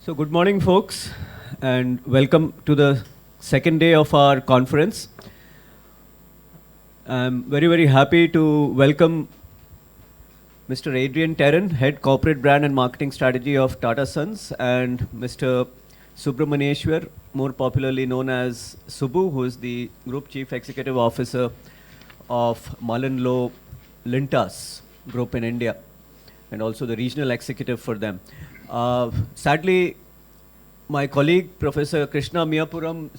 So good morning, folks, and welcome to the second day of our conference. I'm very, very happy to welcome Mr. Adrian Terron, Head Corporate Brand and Marketing Strategy of Tata Sons, and Mr. S.Subramanyeswar, more popularly known as Subbu, who is the Group Chief Executive Officer of MullenLowe Lintas Group in India, and also the regional executive for them. Sadly, my colleague, Professor Krishna Miyapuram,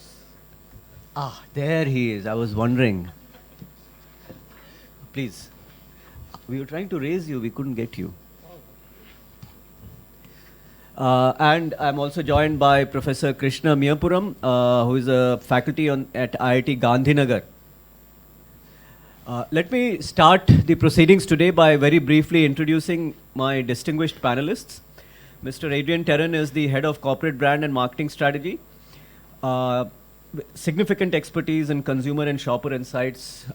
there he is. I was wondering. Please. We were trying to raise you, we couldn't get you. And I'm also joined by Professor Krishna Miyapuram, who is a faculty at IIT-Gandhinagar. Let me start the proceedings today by very briefly introducing my distinguished panelists. Mr. Adrian Terron is the Head of Corporate Brand and Marketing Strategy. Significant expertise in consumer and shopper insights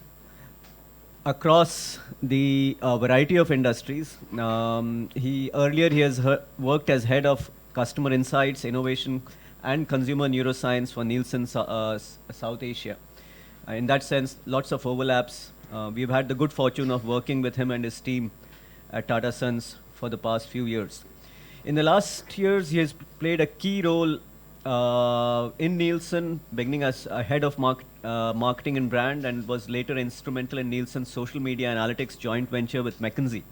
across the variety of industries. Earlier he has worked as Head of Customer Insights, Innovation and Consumer Neuroscience for Nielsen South Asia. In that sense, lots of overlaps. We've had the good fortune of working with him and his team at Tata Sons for the past few years. In the last years, he has played a key role in Nielsen, beginning as a head of marketing and brand, and was later instrumental in Nielsen's social media analytics joint venture with McKinsey.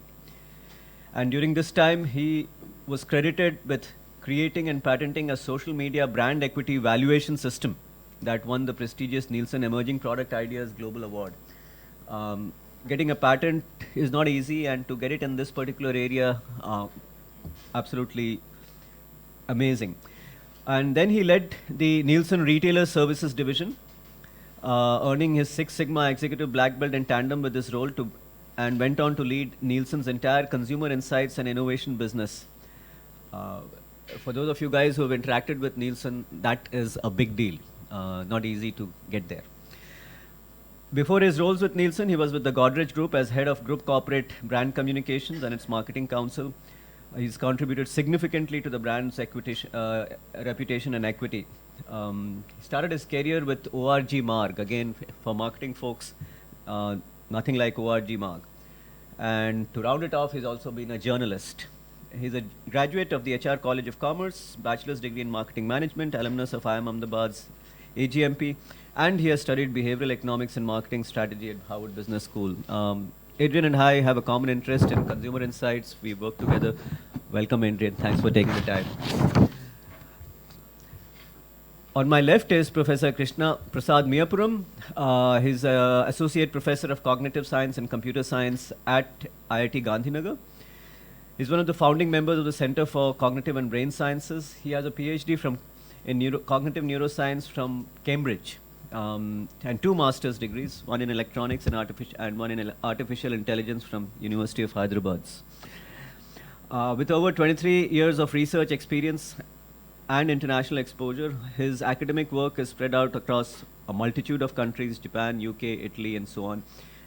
And during this time, he was credited with creating and patenting a social media brand equity valuation system that won the prestigious Nielsen Emerging Product Ideas Global Award. Getting a patent is not easy, and to get it in this particular area, absolutely amazing. And then he led the Nielsen Retailer Services Division, earning his Six Sigma Executive Black Belt in tandem with this role, and went on to lead Nielsen's entire consumer insights and innovation business. For those of you guys who have interacted with Nielsen, that is a big deal. Not easy to get there. Before his roles with Nielsen, he was with the Godrej Group as Head of Group Corporate Brand Communications and its Marketing Council. He's contributed significantly to the brand's reputation and equity. He started his career with ORG Marg, again for marketing folks, nothing like ORG Marg. And to round it off, he's also been a journalist. He's a graduate of the HR College of Commerce, bachelor's degree in marketing management, alumnus of IIM Ahmedabad's AGMP, and he has studied behavioral economics and marketing strategy at Harvard Business School. Adrian and I have a common interest in consumer insights. We work together. Welcome, Adrian. Thanks for taking the time. On my left is Professor Krishna Prasad Miyapuram. He's an Associate Professor of Cognitive Science and Computer Science at IIT-Gandhinagar. He's one of the founding members of the Center for Cognitive and Brain Sciences. He has a PhD in cognitive neuroscience from Cambridge. And 2 master's degrees, one in electronics and one in artificial intelligence from University of Hyderabad. With over 23 years of research experience and international exposure, his academic work is spread out across a multitude of countries, Japan, UK, Italy, and so on.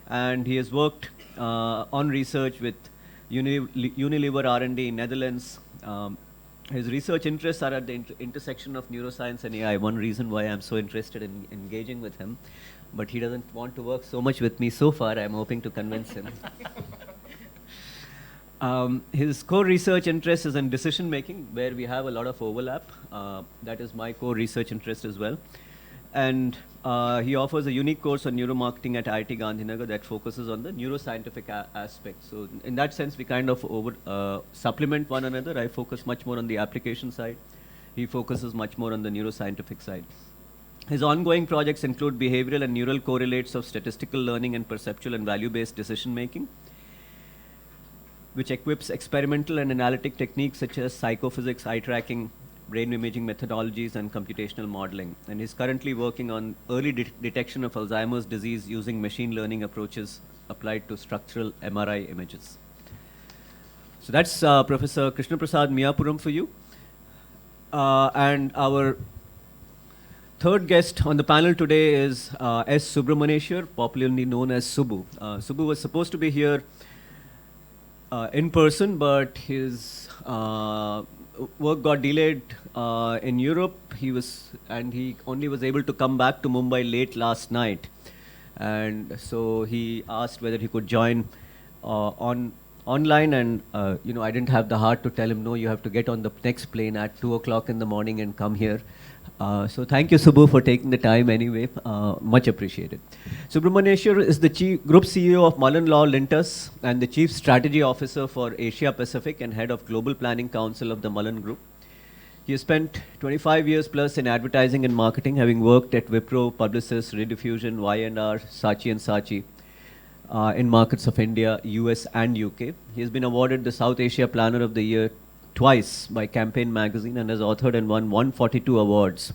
And he has worked on research with Unilever R&D in Netherlands. His research interests are at the intersection of neuroscience and AI. One reason why I'm so interested in engaging with him, but he doesn't want to work so much with me so far. I'm hoping to convince him. His core research interest is in decision making, where we have a lot of overlap. That is my core research interest as well. And he offers a unique course on neuromarketing at IIT-Gandhinagar that focuses on the neuroscientific aspect. So in that sense, we kind of supplement one another. I focus much more on the application side. He focuses much more on the neuroscientific side. His ongoing projects include behavioral and neural correlates of statistical learning and perceptual and value-based decision making, which equips experimental and analytic techniques such as psychophysics, eye tracking, brain imaging methodologies, and computational modeling. And he's currently working on early detection of Alzheimer's disease using machine learning approaches applied to structural MRI images. So that's Professor Krishna Prasad Miyapuram for you. And our third guest on the panel today is S.Subramanyeswar, popularly known as Subbu. Subbu was supposed to be here in person, but his work got delayed in Europe. He only was able to come back to Mumbai late last night, and so he asked whether he could join online. And I didn't have the heart to tell him, no, you have to get on the next plane at 2 o'clock in the morning and come here. So thank you, Subbu, for taking the time anyway. Much appreciated. Subramanyeswar is the Group CEO of MullenLowe Lintas and the Chief Strategy Officer for Asia Pacific and Head of Global Planning Council of the Mullen Group. He has spent 25 years plus in advertising and marketing, having worked at Wipro, Publicis, Rediffusion, Y&R, Saatchi & Saatchi in markets of India, US and UK. He has been awarded the South Asia Planner of the Year twice by Campaign magazine and has authored and won 142 awards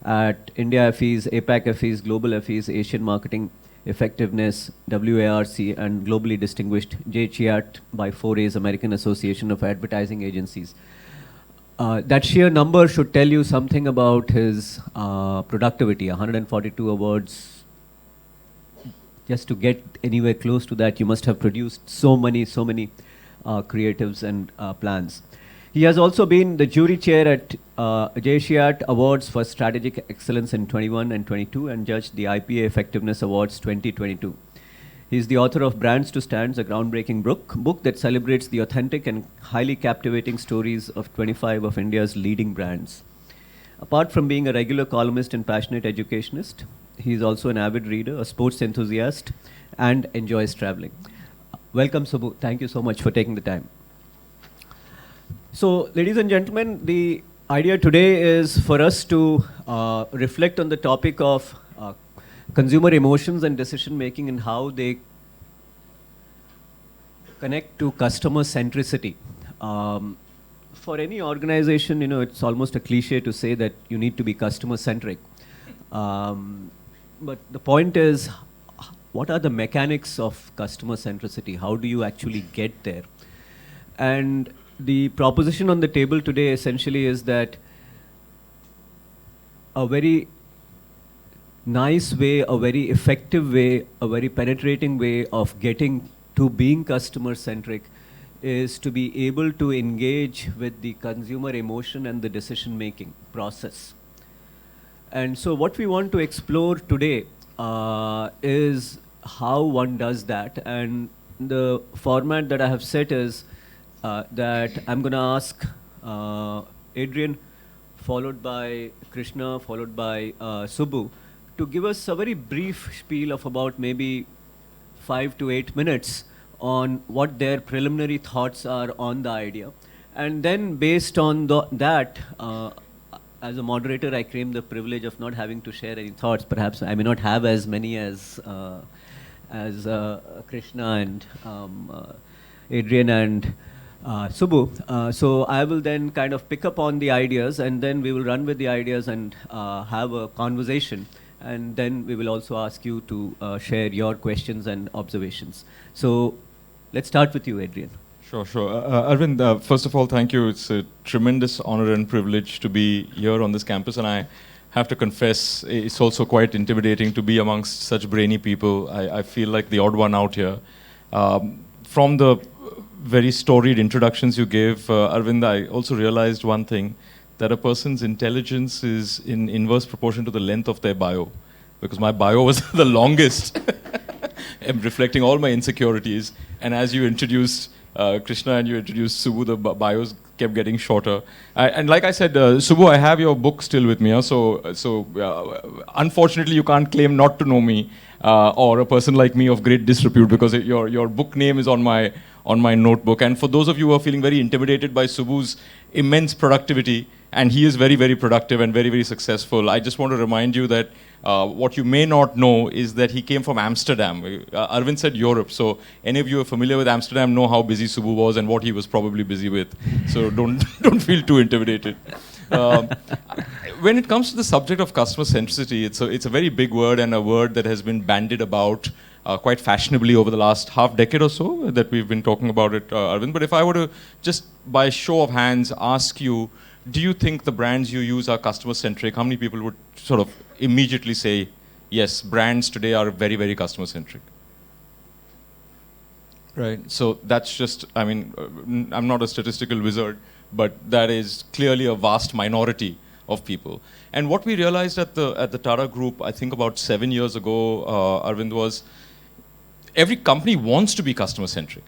at India FEs, APAC FEs, Global FEs, Asian Marketing Effectiveness, WARC, and globally distinguished JCHAT by 4A's American Association of Advertising Agencies. That sheer number should tell you something about his productivity. 142 awards. Just to get anywhere close to that, you must have produced so many creatives and plans. He has also been the jury chair at JCHAT Awards for Strategic Excellence in 21 and 22 and judged the IPA Effectiveness Awards 2022. He is the author of Brands to Stands, a groundbreaking book that celebrates the authentic and highly captivating stories of 25 of India's leading brands. Apart from being a regular columnist and passionate educationist, he is also an avid reader, a sports enthusiast, and enjoys traveling. Welcome, Subbu. Thank you so much for taking the time. So, ladies and gentlemen, the idea today is for us to reflect on the topic of consumer emotions and decision making and how they connect to customer centricity. For any organization, it's almost a cliche to say that you need to be customer centric. But the point is, what are the mechanics of customer centricity? How do you actually get there? And the proposition on the table today essentially is that a very nice way, a very effective way, a very penetrating way of getting to being customer centric is to be able to engage with the consumer emotion and the decision making process. And so what we want to explore today is how one does that. And the format that I have set is that I'm going to ask Adrian, followed by Krishna, followed by Subbu, to give us a very brief spiel of about maybe 5 to 8 minutes on what their preliminary thoughts are on the idea. And then based on that, as a moderator, I claim the privilege of not having to share any thoughts. Perhaps I may not have as many as Krishna and Adrian and Subbu. So I will then kind of pick up on the ideas and then we will run with the ideas and have a conversation. And then we will also ask you to share your questions and observations. So let's start with you, Adrian. Sure. Arvind, first of all, thank you. It's a tremendous honor and privilege to be here on this campus. And I have to confess, it's also quite intimidating to be amongst such brainy people. I feel like the odd one out here. From the very storied introductions you gave, Arvind, I also realized one thing, that a person's intelligence is in inverse proportion to the length of their bio. Because my bio was the longest, reflecting all my insecurities. And as you introduced Krishna and you introduced Subbu, the bios kept getting shorter. And like I said, Subbu, I have your book still with me. So unfortunately, you can't claim not to know me or a person like me of great disrepute because your book name is on my notebook. And for those of you who are feeling very intimidated by Subbu's immense productivity, and he is very, very productive and very, very successful, I just want to remind you that what you may not know is that he came from Amsterdam. Arvind said Europe, so any of you who are familiar with Amsterdam know how busy Subbu was and what he was probably busy with. So don't feel too intimidated. When it comes to the subject of customer centricity, it's a very big word and a word that has been bandied about quite fashionably over the last half decade or so that we've been talking about it, Arvind. But if I were to just by show of hands ask you, do you think the brands you use are customer centric? How many people would sort of immediately say, yes, brands today are very, very customer centric? Right. So that's just, I mean, I'm not a statistical wizard, but that is clearly a vast minority of people. And what we realized at the Tata Group, I think about 7 years ago, Arvind, was every company wants to be customer centric.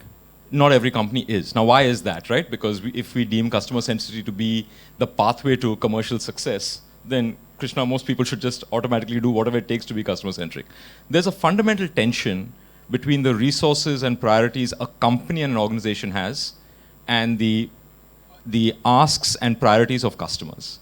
Not every company is. Now, why is that, right? Because if we deem customer centricity to be the pathway to commercial success, then Krishna, most people should just automatically do whatever it takes to be customer centric. There's a fundamental tension between the resources and priorities a company and an organization has and the asks and priorities of customers.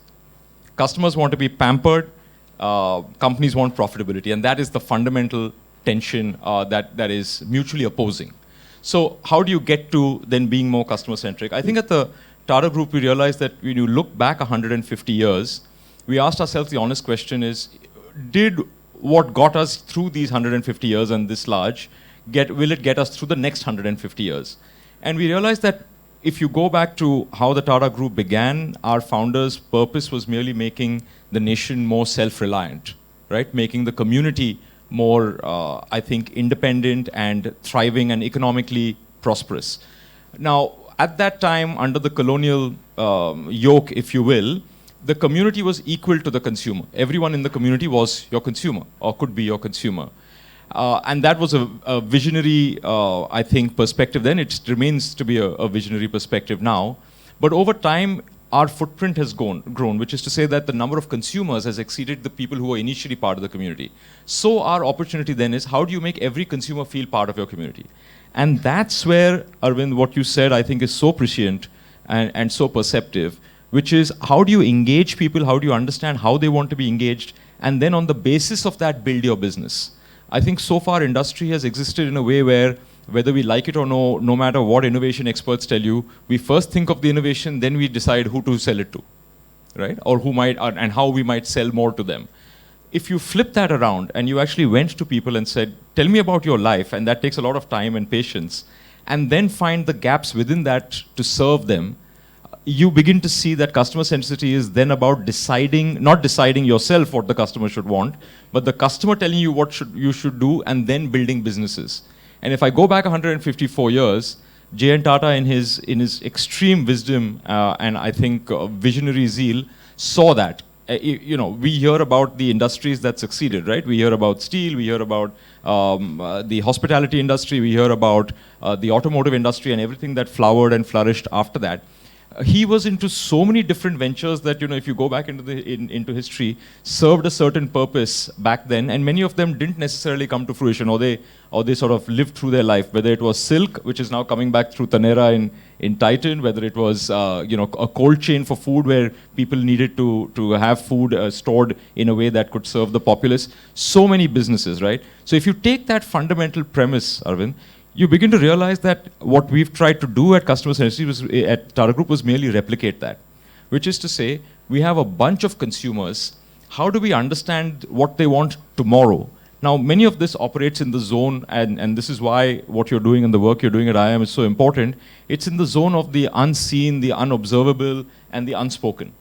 Customers want to be pampered, companies want profitability, and that is the fundamental tension that is mutually opposing. So how do you get to then being more customer centric? I think at the Tata Group we realized that when you look back 150 years, we asked ourselves the honest question is, did what got us through these 150 years and this large, will it get us through the next 150 years? And we realized that if you go back to how the Tata Group began, our founder's purpose was merely making the nation more self-reliant, right? Making the community more, I think, independent and thriving and economically prosperous. Now, at that time, under the colonial yoke, if you will, the community was equal to the consumer. Everyone in the community was your consumer or could be your consumer. And that was a visionary, I think, perspective then. It remains to be a visionary perspective now. But over time, our footprint has grown, which is to say that the number of consumers has exceeded the people who were initially part of the community. So our opportunity then is, how do you make every consumer feel part of your community? And that's where, Arvind, what you said, I think is so prescient and so perceptive, which is how do you engage people, how do you understand how they want to be engaged, and then on the basis of that, build your business. I think so far industry has existed in a way where, whether we like it or no matter what innovation experts tell you, we first think of the innovation, then we decide who to sell it to, right? Or who might, and how we might sell more to them. If you flip that around and you actually went to people and said, tell me about your life, and that takes a lot of time and patience, and then find the gaps within that to serve them, you begin to see that customer centricity is then about deciding, not deciding yourself what the customer should want, but the customer telling you what you should do and then building businesses. And if I go back 154 years, J.N. Tata in his extreme wisdom and I think visionary zeal saw that. We hear about the industries that succeeded, right? We hear about steel, we hear about the hospitality industry, we hear about the automotive industry and everything that flowered and flourished after that. He was into so many different ventures that, if you go back into history, served a certain purpose back then, and many of them didn't necessarily come to fruition, or they sort of lived through their life. Whether it was silk, which is now coming back through Tanera in Titan, whether it was a cold chain for food where people needed to have food stored in a way that could serve the populace. So many businesses, right? So if you take that fundamental premise, Arvind, you begin to realize that what we've tried to do at Customer Centricity at Tata Group was merely replicate that, which is to say, we have a bunch of consumers. How do we understand what they want tomorrow? Now, many of this operates in the zone, and this is why what you're doing and the work you're doing at IIM is so important. It's in the zone of the unseen, the unobservable, and the unspoken.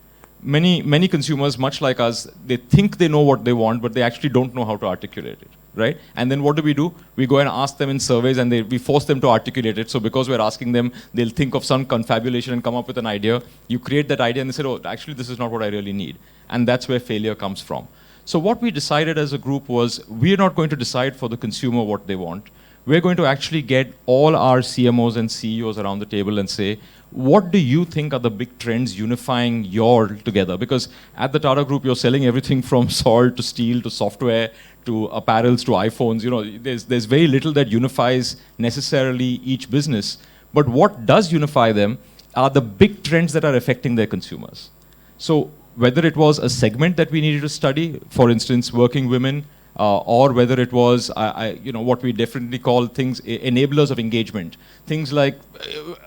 Many consumers, much like us, they think they know what they want, but they actually don't know how to articulate it. Right? And then what do? We go and ask them in surveys and we force them to articulate it. So because we're asking them, they'll think of some confabulation and come up with an idea. You create that idea and they say, oh, actually this is not what I really need. And that's where failure comes from. So what we decided as a group was, we're not going to decide for the consumer what they want. We're going to actually get all our CMOs and CEOs around the table and say, what do you think are the big trends unifying your together? Because at the Tata Group, you're selling everything from salt to steel to software to apparels to iPhones. There's very little that unifies necessarily each business. But what does unify them are the big trends that are affecting their consumers. So whether it was a segment that we needed to study, for instance, working women, or whether it was, what we definitely call things, enablers of engagement. Things like,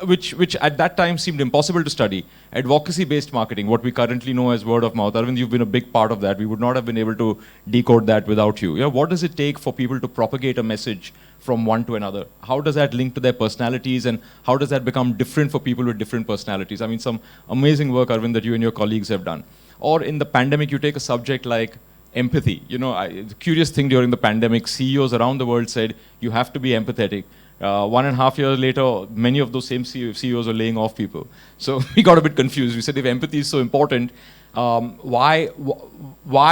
which at that time seemed impossible to study. Advocacy-based marketing, what we currently know as word of mouth. Arvind, you've been a big part of that. We would not have been able to decode that without you. Yeah, what does it take for people to propagate a message from one to another? How does that link to their personalities, and how does that become different for people with different personalities? I mean, some amazing work, Arvind, that you and your colleagues have done. Or in the pandemic, you take a subject like empathy. The curious thing during the pandemic, CEOs around the world said, you have to be empathetic. 1.5 years later, many of those same CEOs are laying off people. So we got a bit confused. We said, if empathy is so important, why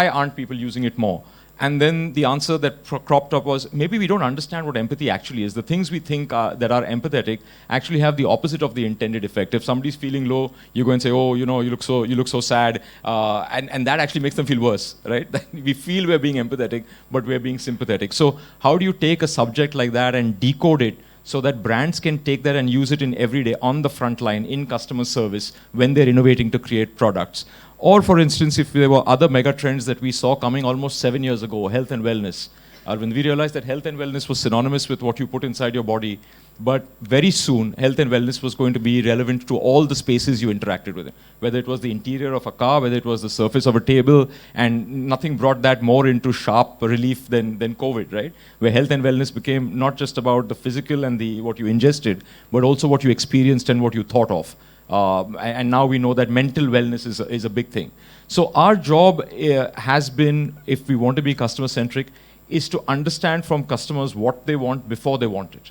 aren't people using it more? And then the answer that cropped up was, maybe we don't understand what empathy actually is. The things we think that are empathetic actually have the opposite of the intended effect. If somebody's feeling low, you go and say, oh, you look so sad, and that actually makes them feel worse, right? We feel we're being empathetic, but we're being sympathetic. So how do you take a subject like that and decode it so that brands can take that and use it in every day on the front line in customer service when they're innovating to create products? Or, for instance, if there were other mega trends that we saw coming almost 7 years ago, health and wellness. Arvind, we realized that health and wellness was synonymous with what you put inside your body, but very soon, health and wellness was going to be relevant to all the spaces you interacted with, whether it was the interior of a car, whether it was the surface of a table, and nothing brought that more into sharp relief than COVID, right? Where health and wellness became not just about the physical and what you ingested, but also what you experienced and what you thought of. And now we know that mental wellness is a big thing. So our job has been, if we want to be customer-centric, is to understand from customers what they want before they want it.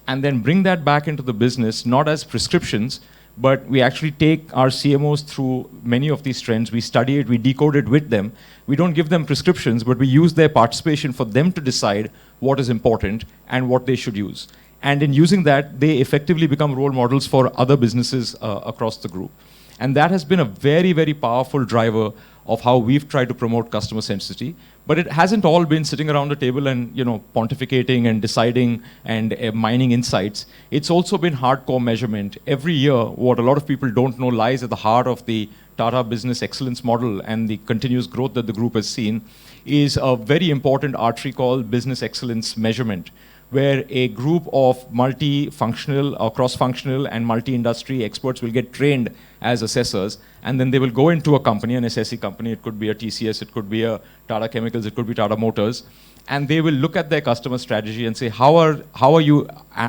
And then bring that back into the business, not as prescriptions, but we actually take our CMOs through many of these trends. We study it, we decode it with them. We don't give them prescriptions, but we use their participation for them to decide what is important and what they should use. And in using that, they effectively become role models for other businesses across the group. And that has been a very, very powerful driver of how we've tried to promote customer centricity. But it hasn't all been sitting around the table and pontificating and deciding and mining insights. It's also been hardcore measurement. Every year, what a lot of people don't know lies at the heart of the Tata business excellence model and the continuous growth that the group has seen is a very important artery called business excellence measurement, where a group of multi-functional or cross-functional and multi-industry experts will get trained as assessors, and then they will go into a company, an SSE company, it could be a TCS, it could be a Tata Chemicals, it could be Tata Motors, and they will look at their customer strategy and say, how are you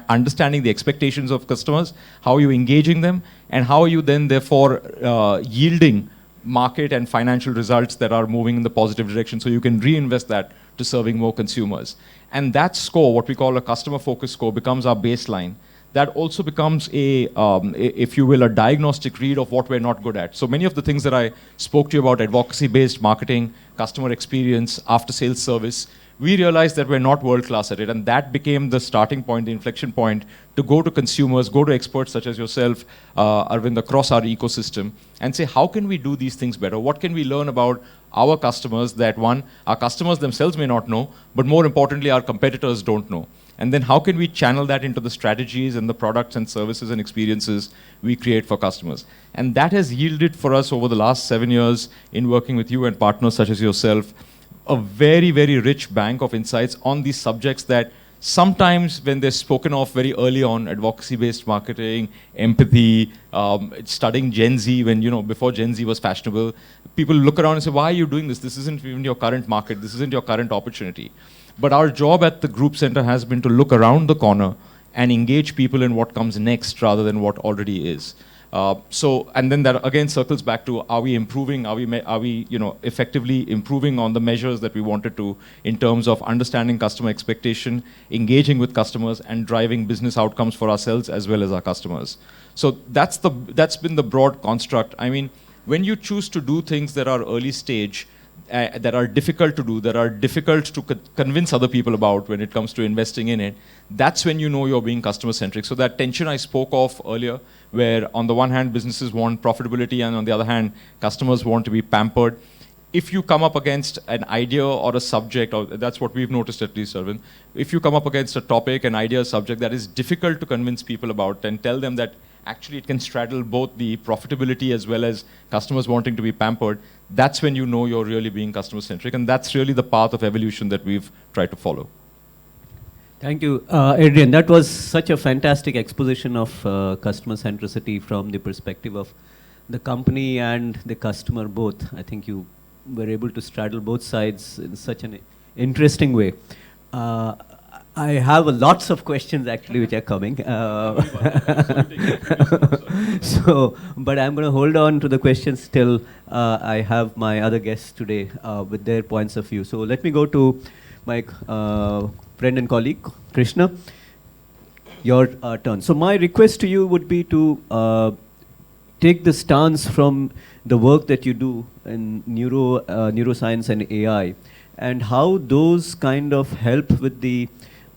understanding the expectations of customers, how are you engaging them, and how are you then therefore yielding market and financial results that are moving in the positive direction so you can reinvest that to serving more consumers. And that score, what we call a customer focus score, becomes our baseline. That also becomes if you will, a diagnostic read of what we're not good at. So many of the things that I spoke to you about, advocacy-based marketing, customer experience, after-sales service, we realized that we're not world-class at it, and that became the starting point, the inflection point, to go to consumers, go to experts such as yourself, Arvind, across our ecosystem, and say, how can we do these things better? What can we learn about our customers that, one, our customers themselves may not know, but more importantly, our competitors don't know? And then how can we channel that into the strategies and the products and services and experiences we create for customers? And that has yielded for us over the last 7 years in working with you and partners such as yourself, a very, very rich bank of insights on these subjects that sometimes when they're spoken of very early on, advocacy-based marketing, empathy, studying Gen Z when, before Gen Z was fashionable, people look around and say, why are you doing this? This isn't even your current market. This isn't your current opportunity. But our job at the group center has been to look around the corner and engage people in what comes next rather than what already is. And then that again circles back to, are we improving? Are we effectively improving on the measures that we wanted to in terms of understanding customer expectation, engaging with customers, and driving business outcomes for ourselves as well as our customers? So that's been the broad construct. I mean, when you choose to do things that are early stage, that are difficult to do, that are difficult to convince other people about when it comes to investing in it, that's when you know you're being customer-centric. So that tension I spoke of earlier, where on the one hand, businesses want profitability, and on the other hand, customers want to be pampered. If you come up against an idea or a subject, or that's what we've noticed at least, Arvind, if you come up against a topic, an idea, a subject that is difficult to convince people about and tell them that actually it can straddle both the profitability as well as customers wanting to be pampered, that's when you know you're really being customer-centric, and that's really the path of evolution that we've tried to follow. Thank you, Adrian. That was such a fantastic exposition of customer centricity from the perspective of the company and the customer both. I think you were able to straddle both sides in such an interesting way. I have lots of questions actually which are coming. But I'm going to hold on to the questions till I have my other guests today with their points of view. So let me go to my friend and colleague, Krishna. your turn. So my request to you would be to take the stance from the work that you do in neuroscience and AI, and how those kind of help with the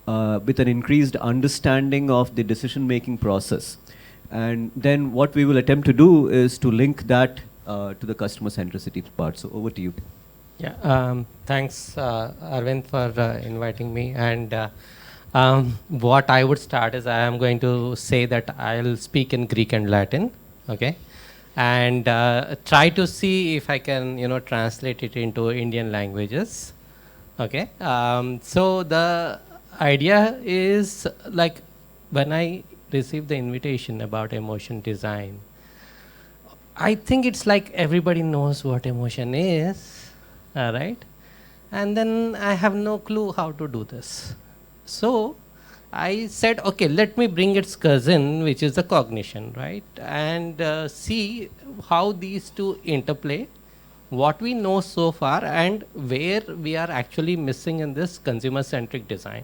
with an increased understanding of the decision-making process. And then what we will attempt to do is to link that to the customer centricity part. So over to you. Yeah, thanks, Arvind, for inviting me. And what I would start is I am going to say that I'll speak in Greek and Latin, okay? And try to see if I can, translate it into Indian languages, okay? So the idea is like when I received the invitation about emotion design, I think it's like everybody knows what emotion is, right? And then I have no clue how to do this. So I said, okay, let me bring its cousin, which is the cognition, right? And see how these two interplay, what we know so far, and where we are actually missing in this consumer-centric design,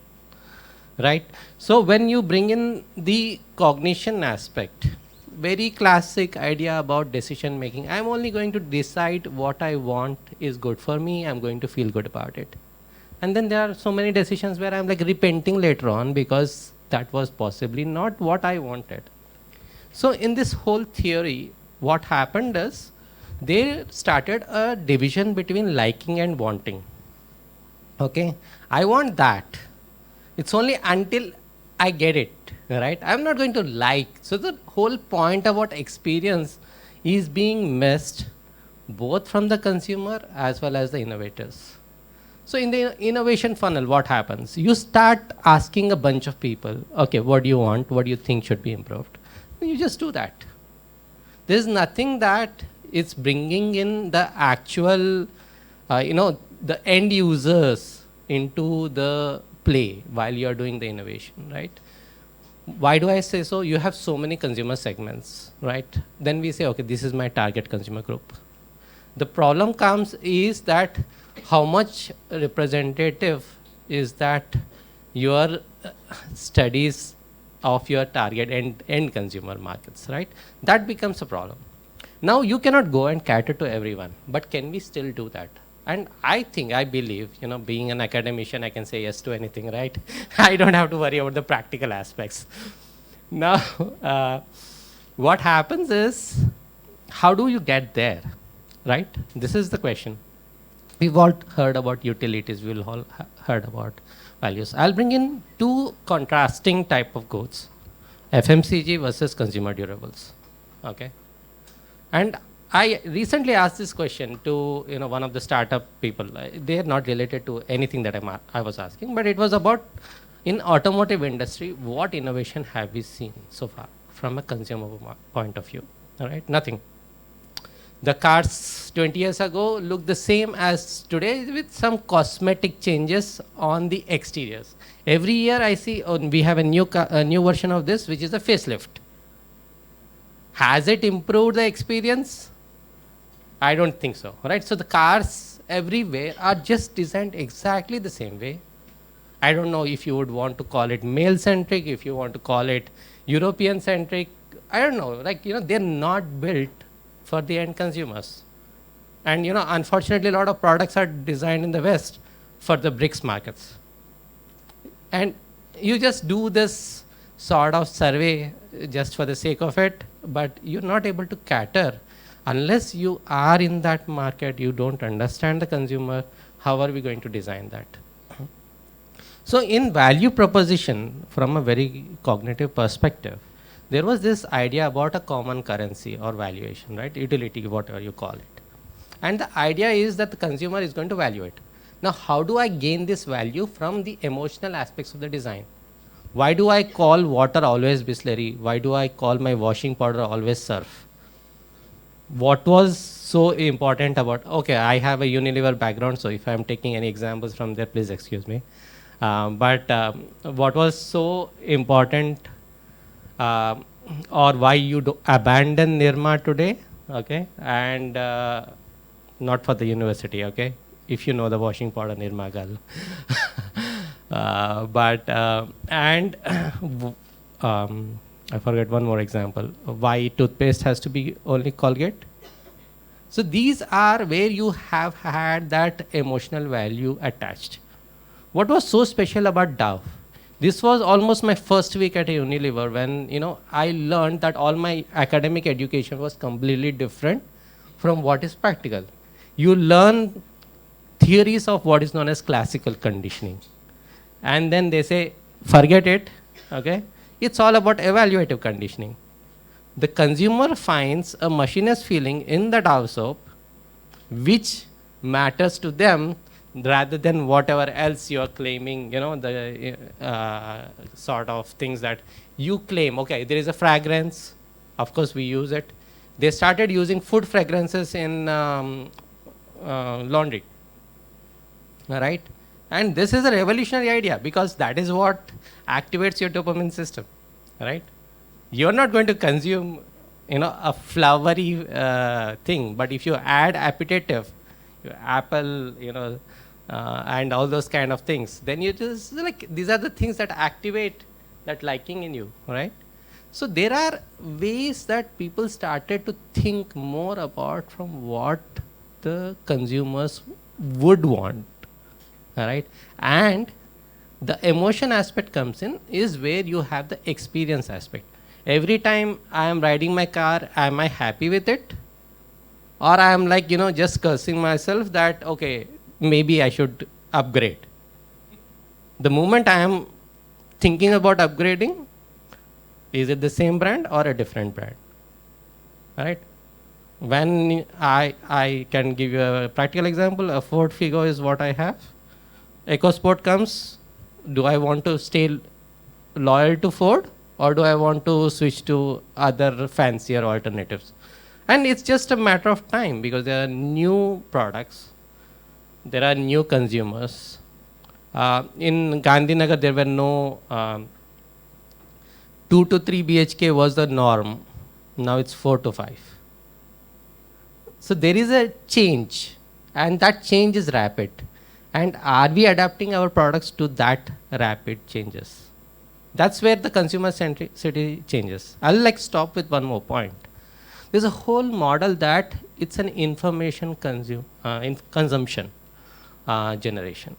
right? So when you bring in the cognition aspect, very classic idea about decision making. I'm only going to decide what I want is good for me. I'm going to feel good about it. And then there are so many decisions where I'm like repenting later on because that was possibly not what I wanted. So in this whole theory, what happened is they started a division between liking and wanting. Okay, I want that. It's only until I get it, right? I'm not going to like. So the whole point about experience is being missed both from the consumer as well as the innovators. So in the innovation funnel, what happens? You start asking a bunch of people, okay, what do you want? What do you think should be improved? You just do that. There's nothing that it's bringing in the actual, the end users into the play while you're doing the innovation, right? Why do I say so? You have so many consumer segments, right? Then we say, okay, this is my target consumer group. The problem comes is that how much representative is that your studies of your target end consumer markets, right? That becomes a problem. Now you cannot go and cater to everyone, but can we still do that? And I believe, being an academician, I can say yes to anything, right? I don't have to worry about the practical aspects. Now, what happens is, how do you get there, right? This is the question. We've all heard about utilities, we've all heard about values. I'll bring in two contrasting type of goods, FMCG versus consumer durables, okay? And I recently asked this question to one of the startup people. They are not related to anything that I was asking, but it was about in automotive industry, what innovation have we seen so far from a consumer point of view? All right, nothing. The cars 20 years ago looked the same as today with some cosmetic changes on the exteriors. Every year I see we have a new version of this, which is a facelift. Has it improved the experience? I don't think so, right? So the cars everywhere are just designed exactly the same way. I don't know if you would want to call it male-centric, if you want to call it European-centric. I don't know, they're not built for the end consumers. And, unfortunately, a lot of products are designed in the West for the BRICS markets. And you just do this sort of survey just for the sake of it, but you're not able to cater. Unless you are in that market, you don't understand the consumer, how are we going to design that? So in value proposition, from a very cognitive perspective, there was this idea about a common currency or valuation, right? Utility, whatever you call it. And the idea is that the consumer is going to value it. Now, how do I gain this value from the emotional aspects of the design? Why do I call water always Bisleri? Why do I call my washing powder always Surf? What was so important about, okay, I have a Unilever background, so if I'm taking any examples from there, please excuse me. But what was so important or why you abandon Nirma today, okay, and not for the university, okay, if you know the washing powder Nirma girl. And I forget one more example. Why toothpaste has to be only Colgate? So these are where you have had that emotional value attached. What was so special about Dove? This was almost my first week at a Unilever when I learned that all my academic education was completely different from what is practical. You learn theories of what is known as classical conditioning, and then they say forget it. Okay, it's all about evaluative conditioning. The consumer finds a machinist feeling in the Dove soap which matters to them rather than whatever else you are claiming, the sort of things that you claim. Okay, there is a fragrance, of course we use it. They started using food fragrances in laundry, all right? And this is a revolutionary idea because that is what activates your dopamine system, right? You're not going to consume, a flowery thing, but if you add appetitive, your apple, and all those kind of things, then you just these are the things that activate that liking in you, right? So there are ways that people started to think more about from what the consumers would want, all right? And the emotion aspect comes in is where you have the experience aspect. Every time I am riding my car, am I happy with it? Or I am just cursing myself that, okay, maybe I should upgrade. The moment I am thinking about upgrading, is it the same brand or a different brand? Right? When I can give you a practical example, a Ford Figo is what I have. EcoSport comes, do I want to stay loyal to Ford or do I want to switch to other fancier alternatives? And it's just a matter of time because there are new products, there are new consumers. In Gandhinagar, there were no 2 to 3 BHK was the norm. Now it's 4 to 5. So there is a change, and that change is rapid. And are we adapting our products to that rapid changes? That's where the consumer centricity changes. I'll stop with one more point. There's a whole model that it's an information consumption generation.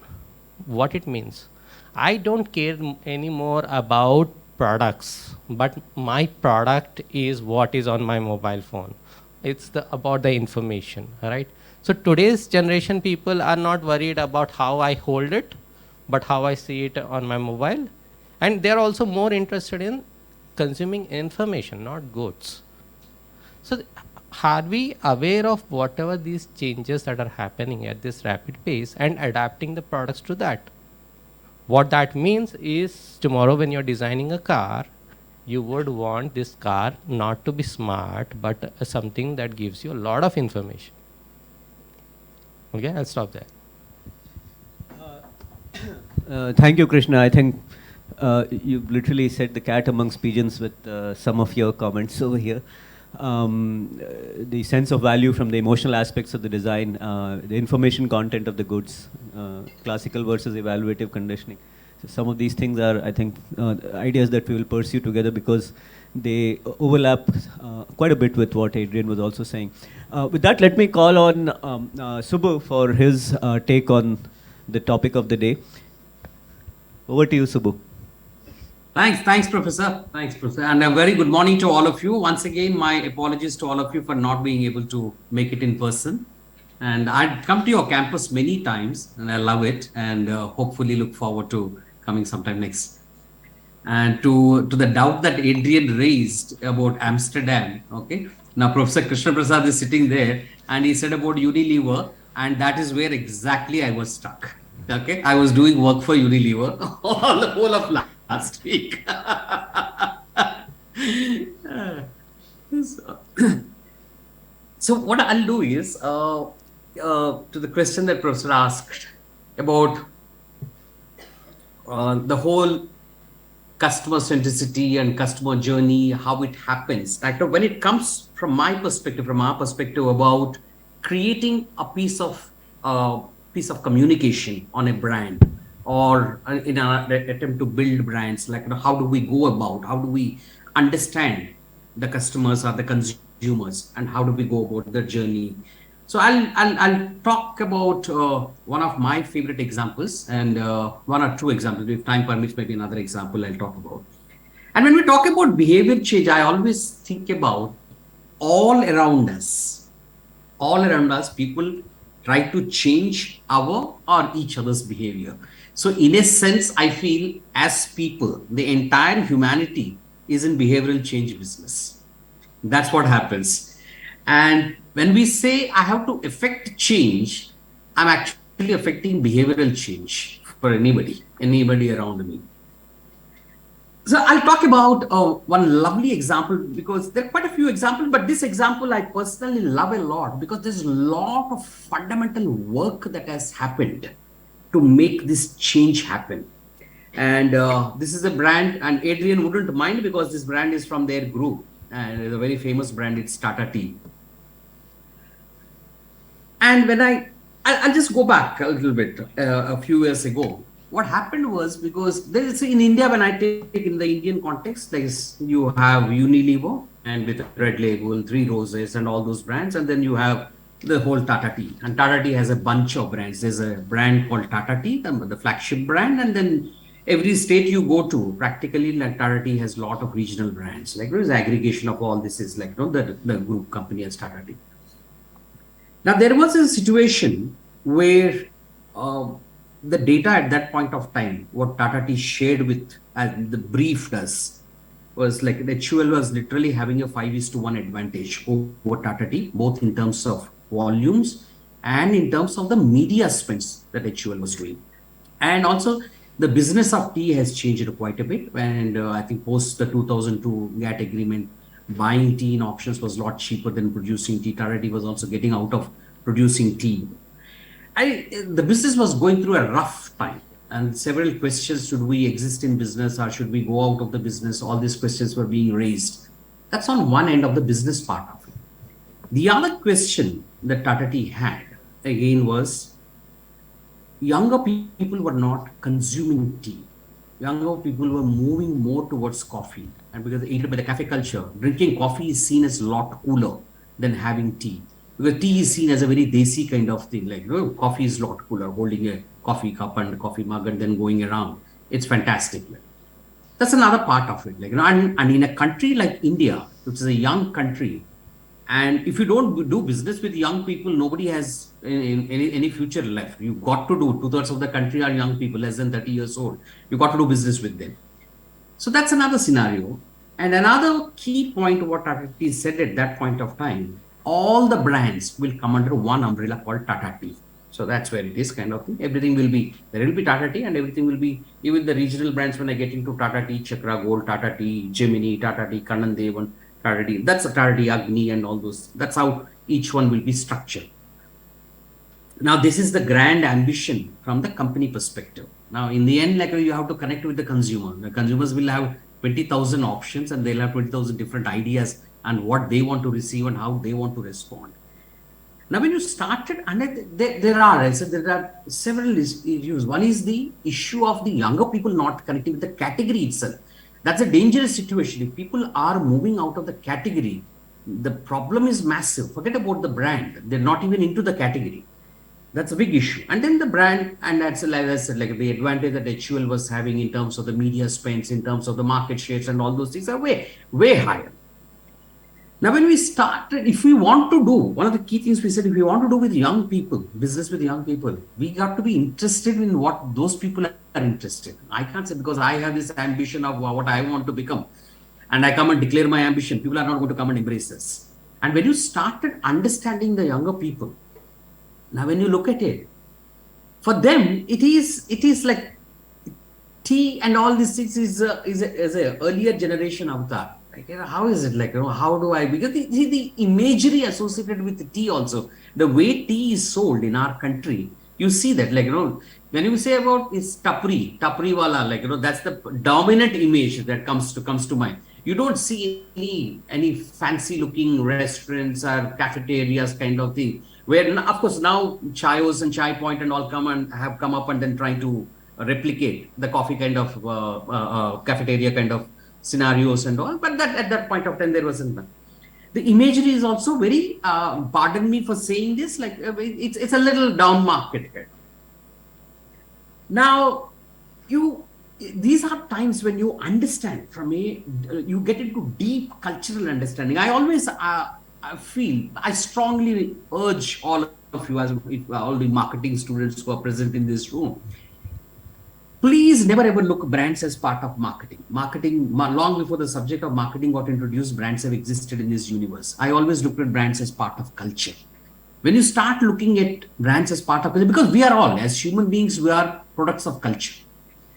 What it means? I don't care anymore about products, but my product is what is on my mobile phone. It's about the information, right? So today's generation people are not worried about how I hold it, but how I see it on my mobile. And they're also more interested in consuming information, not goods. So are we aware of whatever these changes that are happening at this rapid pace and adapting the products to that? What that means is tomorrow when you're designing a car, you would want this car not to be smart, but something that gives you a lot of information. Okay, I'll stop there. Thank you, Krishna. I think you've literally set the cat amongst pigeons with some of your comments over here. The sense of value from the emotional aspects of the design, the information content of the goods, classical versus evaluative conditioning. So some of these things are, I think, ideas that we will pursue together because they overlap quite a bit with what Adrian was also saying. With that, let me call on Subbu for his take on the topic of the day. Over to you, Subbu. Thanks, Professor. And a very good morning to all of you. Once again, my apologies to all of you for not being able to make it in person. And I'd come to your campus many times, and I love it, and hopefully look forward to coming sometime next. And to the doubt that Adrian raised about Amsterdam, okay? Now, Professor Krishna Prasad is sitting there, and he said about Unilever, and that is where exactly I was stuck. Okay, I was doing work for Unilever all the whole of last week. So what I'll do is, to the question that Professor asked about the whole customer centricity and customer journey, how it happens. Like when it comes from my perspective, from our perspective about creating a piece of communication on a brand or in an attempt to build brands, like, how do we go about, how do we understand the customers or the consumers, and how do we go about the journey. So I'll talk about one of my favorite examples, and one or two examples. If time permits, maybe another example I'll talk about. And when we talk about behavior change, I always think about all around us. All around us, people try to change our or each other's behavior. So in a sense, I feel as people, the entire humanity is in behavioral change business. That's what happens. And when we say I have to affect change, I'm actually affecting behavioral change for anybody around me. So I'll talk about one lovely example, because there are quite a few examples, but this example I personally love a lot, because there's a lot of fundamental work that has happened to make this change happen. And this is a brand, and Adrian wouldn't mind because this brand is from their group, and it's a very famous brand. It's Tata Tea. And when I'll just go back a little bit, a few years ago. What happened was, because there is, in India, when I take in the Indian context, you have Unilever, and with Red Label, Three Roses, and all those brands, and then you have the whole Tata Tea. And Tata Tea has a bunch of brands. There's a brand called Tata Tea, the flagship brand, and then every state you go to, practically, like, Tata Tea has a lot of regional brands. Like, there is aggregation of all this, is like, the group company as Tata Tea. Now, there was a situation where the data at that point of time, what Tata Tea shared with, the brief does, was like the HUL was literally having a 5:1 advantage over Tata Tea, both in terms of volumes and in terms of the media spends that HUL was doing. And also, the business of tea has changed quite a bit. And I think post the 2002 GATT agreement, buying tea in auctions was a lot cheaper than producing tea. Tata Tea was also getting out of producing tea. The business was going through a rough time, and several questions: should we exist in business, or should we go out of the business? All these questions were being raised. That's on one end of the business part of it. The other question that Tata Tea had, again, was younger people were not consuming tea. Younger people were moving more towards coffee, and because aided by the cafe culture, drinking coffee is seen as a lot cooler than having tea. Because tea is seen as a very desi kind of thing, like, coffee is a lot cooler, holding a coffee cup and coffee mug and then going around. It's fantastic. That's another part of it. Like, and in a country like India, which is a young country, and if you don't do business with young people, nobody has any future left. You've got to do, 2/3 of the country are young people, less than 30 years old. You've got to do business with them. So that's another scenario. And another key point, what Tata Tea said at that point of time, all the brands will come under one umbrella called Tata Tea. So that's where it is, kind of thing. Everything will be, there will be Tata Tea, and everything will be, even the regional brands, when I get into Tata Tea, Chakra Gold, Tata Tea, Gemini, Tata Tea, Kannan Devan, Tata Tea, that's a Tata Tea, Agni, and all those. That's how each one will be structured. Now, this is the grand ambition from the company perspective. Now, in the end, like, you have to connect with the consumer. The consumers will have 20,000 options, and they'll have 20,000 different ideas and what they want to receive and how they want to respond. Now, when you started, and there are several issues. One is the issue of the younger people not connecting with the category itself. That's a dangerous situation. If people are moving out of the category, the problem is massive. Forget about the brand. They're not even into the category. That's a big issue. And then the brand, and that's, like I said, like, the advantage that HUL was having in terms of the media spends, in terms of the market shares, and all those things are way, way higher. Now, when we started, if we want to do, one of the key things we said, if we want to do with young people, business with young people, we got to be interested in what those people are interested in. I can't say because I have this ambition of what I want to become, and I come and declare my ambition, people are not going to come and embrace us. And when you started understanding the younger people, now when you look at it, for them, it is like tea and all these things is a earlier generation avatar. Like, how is it, like, how do I, because the imagery associated with the tea also, the way tea is sold in our country, you see that, like, when you say about it's tapri wala, like, that's the dominant image that comes to mind. You don't see any fancy looking restaurants or cafeterias kind of thing, where, of course, now Chayos and Chai Point and all have come up and then trying to replicate the coffee kind of cafeteria kind of scenarios and all. But that at that point of time there wasn't none. The imagery is also very, pardon me for saying this, like it's a little down market. Now, these are times when you understand from you get into deep cultural understanding. I always I strongly urge all of you, as all the marketing students who are present in this room, please never ever look brands as part of marketing. Long before the subject of marketing got introduced, brands have existed in this universe. I always looked at brands as part of culture. When you start looking at brands as part of culture, because we are all, as human beings, we are products of culture.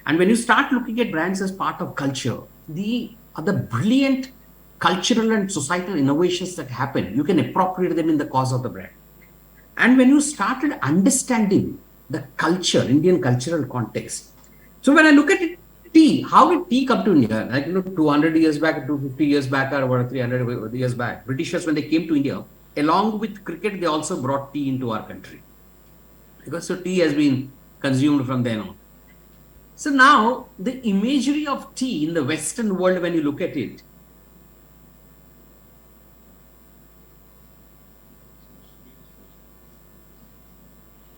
And when you start looking at brands as part of culture, the brilliant cultural and societal innovations that happen, you can appropriate them in the cause of the brand. And when you started understanding the culture, Indian cultural context, so when I look at it, tea, how did tea come to India? Like, 200 years back, 250 years back, or 300 years back, Britishers, when they came to India, along with cricket, they also brought tea into our country. Because so tea has been consumed from then on. So now, the imagery of tea in the Western world, when you look at it,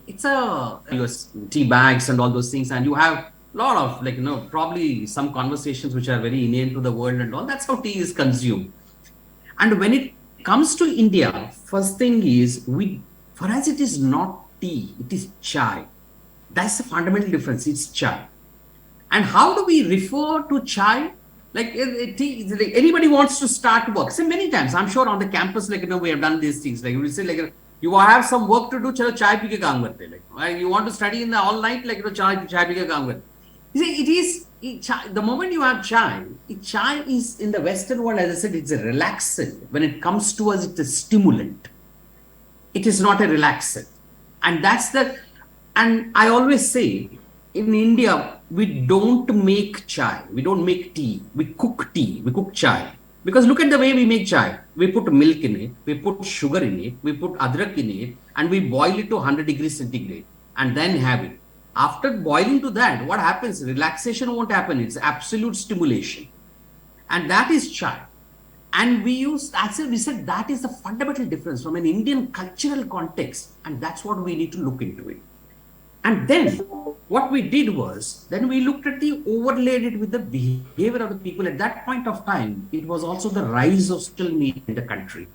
it's tea bags and all those things, and you have a lot of, probably some conversations which are very inane to the world and all. That's how tea is consumed. And when it comes to India, first thing is, for us, it is not tea, it is chai. That's the fundamental difference. It's chai. And how do we refer to chai? Like tea, like anybody wants to start work. So many times, I'm sure on the campus, we have done these things. Like we say, you have some work to do, chalo chai pee ke kaam karte. Like you want to study in the all night, chai pee ke kaam karte. You see, the moment you have chai is in the Western world, as I said, it's a relaxant. When it comes to us, it's a stimulant. It is not a relaxant. And and I always say, in India, we don't make chai. We don't make tea. We cook chai. Because look at the way we make chai. We put milk in it, we put sugar in it, we put adrak in it, and we boil it to 100 degrees centigrade and then have it. After boiling to that, what happens? Relaxation won't happen. It's absolute stimulation. And that is chai. And we said that is the fundamental difference from an Indian cultural context. And that's what we need to look into it. And then what we did was, then we looked at overlaid it with the behavior of the people. At that point of time, it was also the rise of social media in the country.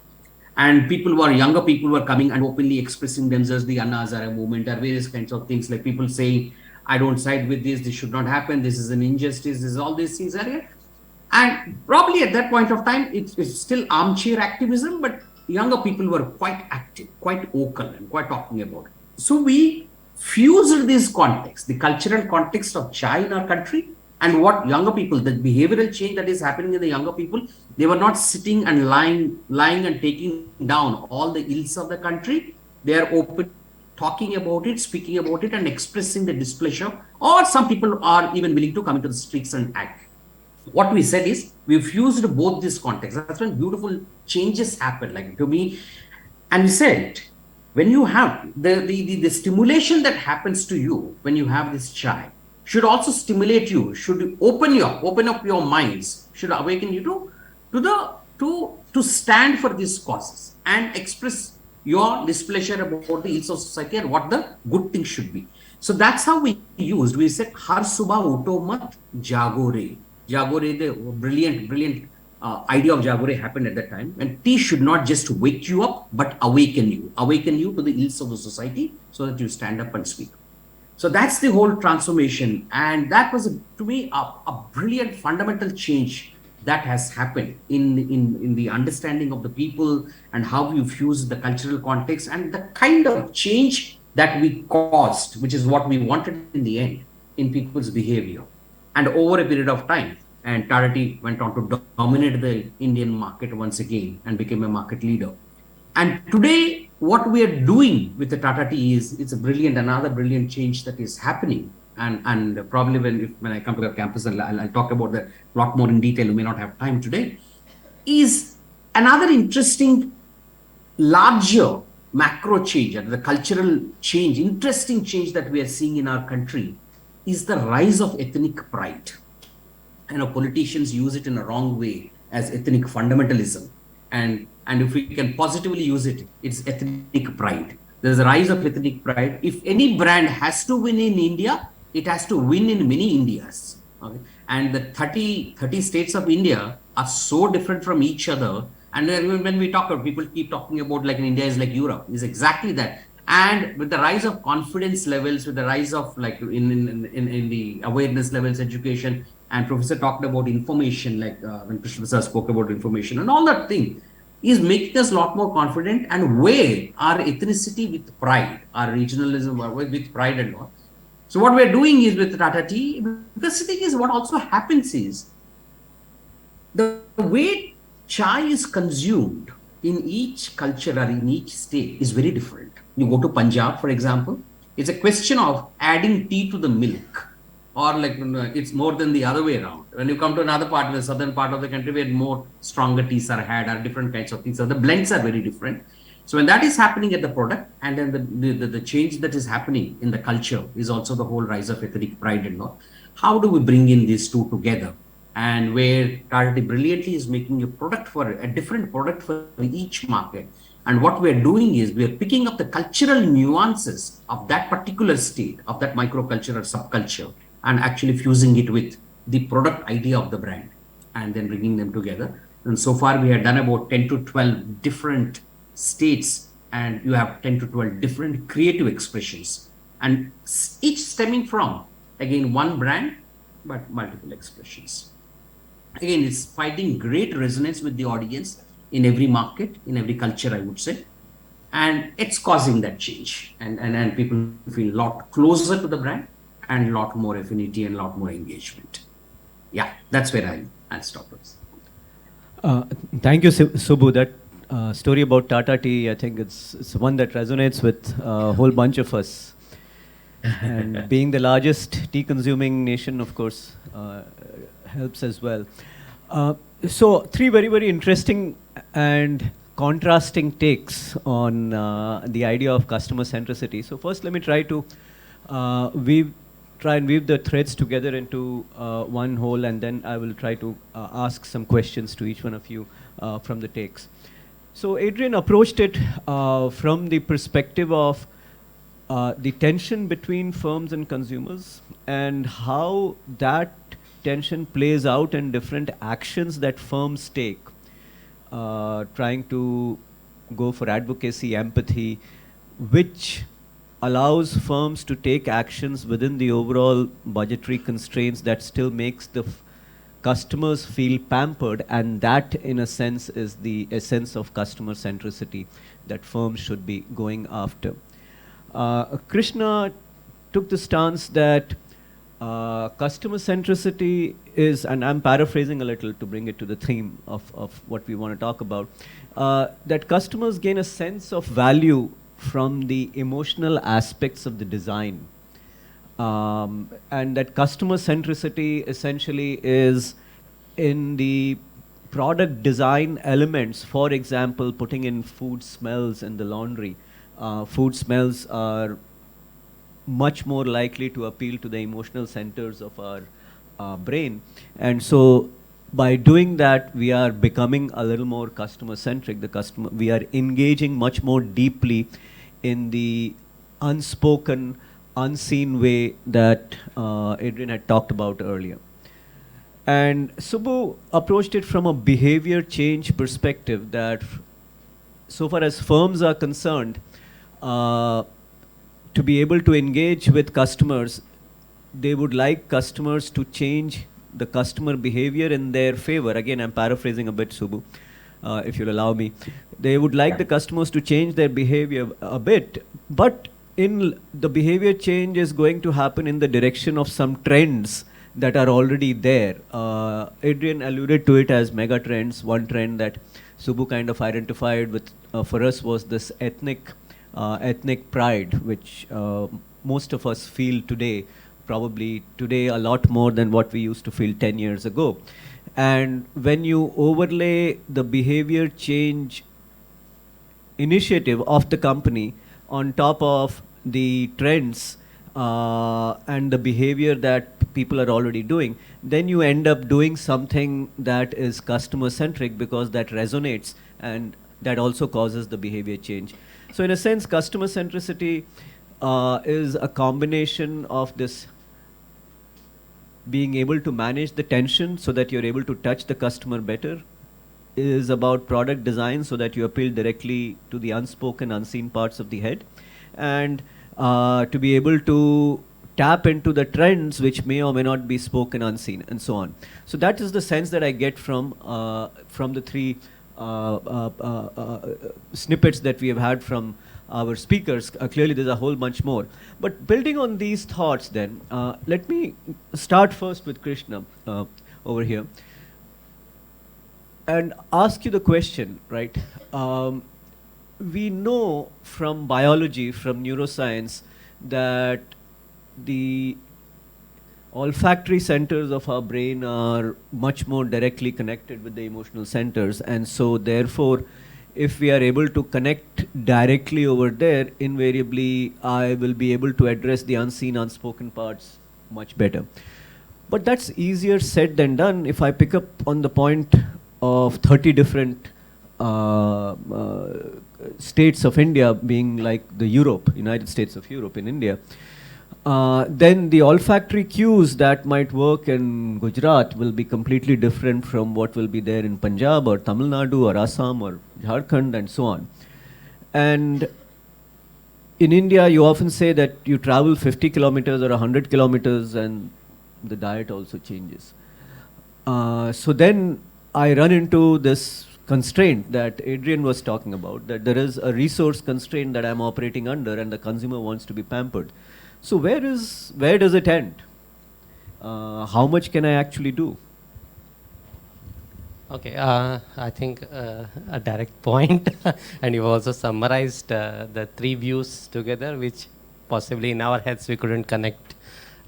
And younger people were coming and openly expressing themselves, the Anna Hazare movement, or various kinds of things, like people saying, I don't side with this should not happen, this is an injustice, this is all these things are here. And probably at that point of time, it's still armchair activism, but younger people were quite active, quite vocal, and quite talking about it. So we fused this context, the cultural context of chai in our country, and what younger people, the behavioral change that is happening in the younger people, they were not sitting and lying and taking down all the ills of the country. They are open, talking about it, speaking about it, and expressing the displeasure. Or some people are even willing to come into the streets and act. What we said is, we fused both these contexts. That's when beautiful changes happen, like to me. And we said, when you have the stimulation that happens to you when you have this chai, should also stimulate you, should open up your minds, should awaken you to stand for these causes and express your displeasure about the ills of society and what the good things should be. So that's how we said, Har subah uto mat jagore. Jagore, the brilliant idea of jagore happened at that time. And tea should not just wake you up, but awaken you to the ills of the society so that you stand up and speak. So that's the whole transformation. And that was, to me, a brilliant fundamental change that has happened in the understanding of the people and how you fuse the cultural context and the kind of change that we caused, which is what we wanted in the end in people's behavior. And over a period of time, and Tata Tea went on to dominate the Indian market once again and became a market leader. And today, what we are doing with the Tata Tea is, it's another brilliant change that is happening. And probably when I come to the campus, I'll talk about that a lot more in detail. We may not have time today. Is another interesting, larger macro change, the cultural change, interesting change that we are seeing in our country is the rise of ethnic pride. Politicians use it in a wrong way as ethnic fundamentalism. And if we can positively use it, it's ethnic pride. There's a rise of ethnic pride. If any brand has to win in India, it has to win in many Indias. Okay? And the 30 states of India are so different from each other. And when we talk, people keep talking about like in India is like Europe, is exactly that. And with the rise of confidence levels, with the rise of like in the awareness levels, education, and Professor talked about information, like when Krishna spoke about information and all that thing, is making us a lot more confident and weigh our ethnicity with pride, our regionalism with pride and all. So what we're doing is with Tata Tea, because the thing is what also happens is the way chai is consumed in each culture or in each state is very different. You go to Punjab, for example, it's a question of adding tea to the milk. Or like it's more than the other way around. When you come to another part, the southern part of the country, where more stronger teas are had, or different kinds of things. So the blends are very different. So when that is happening at the product, and then the change that is happening in the culture is also the whole rise of ethnic pride and all. How do we bring in these two together? And where Tata brilliantly is making a different product for each market. And what we're doing is we're picking up the cultural nuances of that particular state, of that microculture or subculture, and actually fusing it with the product idea of the brand and then bringing them together. And so far we have done about 10 to 12 different states, and you have 10 to 12 different creative expressions, and each stemming from, again, one brand, but multiple expressions. Again, it's finding great resonance with the audience in every market, in every culture, I would say. And it's causing that change. And people feel a lot closer to the brand, and a lot more affinity and a lot more engagement. Yeah, that's where I'll stop. Thank you, Subbu. That story about Tata Tea, I think it's one that resonates with a whole bunch of us. And being the largest tea-consuming nation, of course, helps as well. So, three very, very interesting and contrasting takes on the idea of customer centricity. So, first, let me try and weave the threads together into one whole, and then I will try to ask some questions to each one of you from the takes. So Adrian approached it from the perspective of the tension between firms and consumers, and how that tension plays out in different actions that firms take, trying to go for advocacy, empathy, which allows firms to take actions within the overall budgetary constraints that still makes the customers feel pampered, and that in a sense is the essence of customer centricity that firms should be going after. Krishna took the stance that customer centricity is, and I'm paraphrasing a little to bring it to the theme of what we want to talk about, that customers gain a sense of value from the emotional aspects of the design. And that customer centricity essentially is in the product design elements. For example, putting in food smells in the laundry. Food smells are much more likely to appeal to the emotional centers of our brain. And so by doing that, we are becoming a little more customer centric. We are engaging much more deeply in the unspoken, unseen way that Adrian had talked about earlier. And Subbu approached it from a behavior change perspective, that so far as firms are concerned, to be able to engage with customers, they would like customers to change the customer behavior in their favor. Again, I'm paraphrasing a bit, Subbu, if you'll allow me. They would like the customers to change their behavior a bit, but in the behavior change is going to happen in the direction of some trends that are already there. Adrian alluded to it as mega trends. One trend that Subbu kind of identified with for us was this ethnic pride, which most of us feel today, probably today a lot more than what we used to feel 10 years ago. And when you overlay the behavior change initiative of the company on top of the trends and the behavior that people are already doing, then you end up doing something that is customer centric because that resonates and that also causes the behavior change. So in a sense, customer centricity is a combination of this being able to manage the tension so that you're able to touch the customer better, is about product design so that you appeal directly to the unspoken, unseen parts of the head, and to be able to tap into the trends which may or may not be spoken, unseen, and so on. So that is the sense that I get from the three snippets that we have had from our speakers. Clearly, there's a whole bunch more. But building on these thoughts, then, let me start first with Krishna over here and ask you the question, right? We know from biology, from neuroscience, that the olfactory centers of our brain are much more directly connected with the emotional centers, and so therefore, if we are able to connect directly over there, invariably I will be able to address the unseen, unspoken parts much better. But that's easier said than done. If I pick up on the point of 30 different states of India being like the United States of Europe in India, then the olfactory cues that might work in Gujarat will be completely different from what will be there in Punjab or Tamil Nadu or Assam or Jharkhand and so on. And in India, you often say that you travel 50 kilometers or 100 kilometers and the diet also changes. So then I run into this constraint that Adrian was talking about, that there is a resource constraint that I'm operating under and the consumer wants to be pampered. So where does it end? How much can I actually do? Okay, I think a direct point, and you've also summarized the three views together, which possibly in our heads we couldn't connect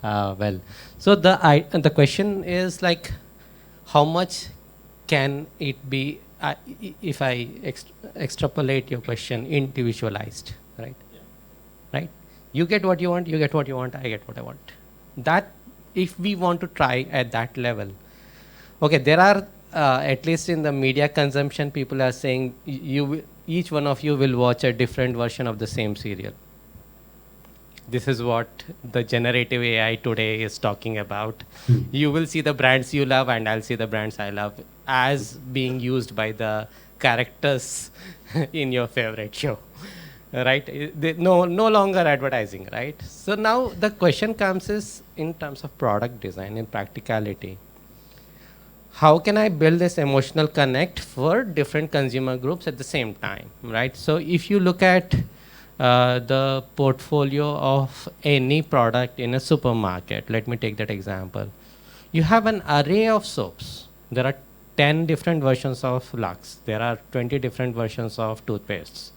well. So the question is like, how much can it be, if I extrapolate your question, individualized, right? Yeah. Right? You get what you want, I get what I want. That, if we want to try at that level, okay, there are, at least in the media consumption, people are saying each one of you will watch a different version of the same serial. This is what the generative AI today is talking about. You will see the brands you love and I'll see the brands I love as being used by the characters in your favorite show. Right? No longer advertising, right? So now the question comes is in terms of product design, in practicality. How can I build this emotional connect for different consumer groups at the same time, right? So if you look at the portfolio of any product in a supermarket, let me take that example. You have an array of soaps. There are 10 different versions of Lux. There are 20 different versions of toothpastes.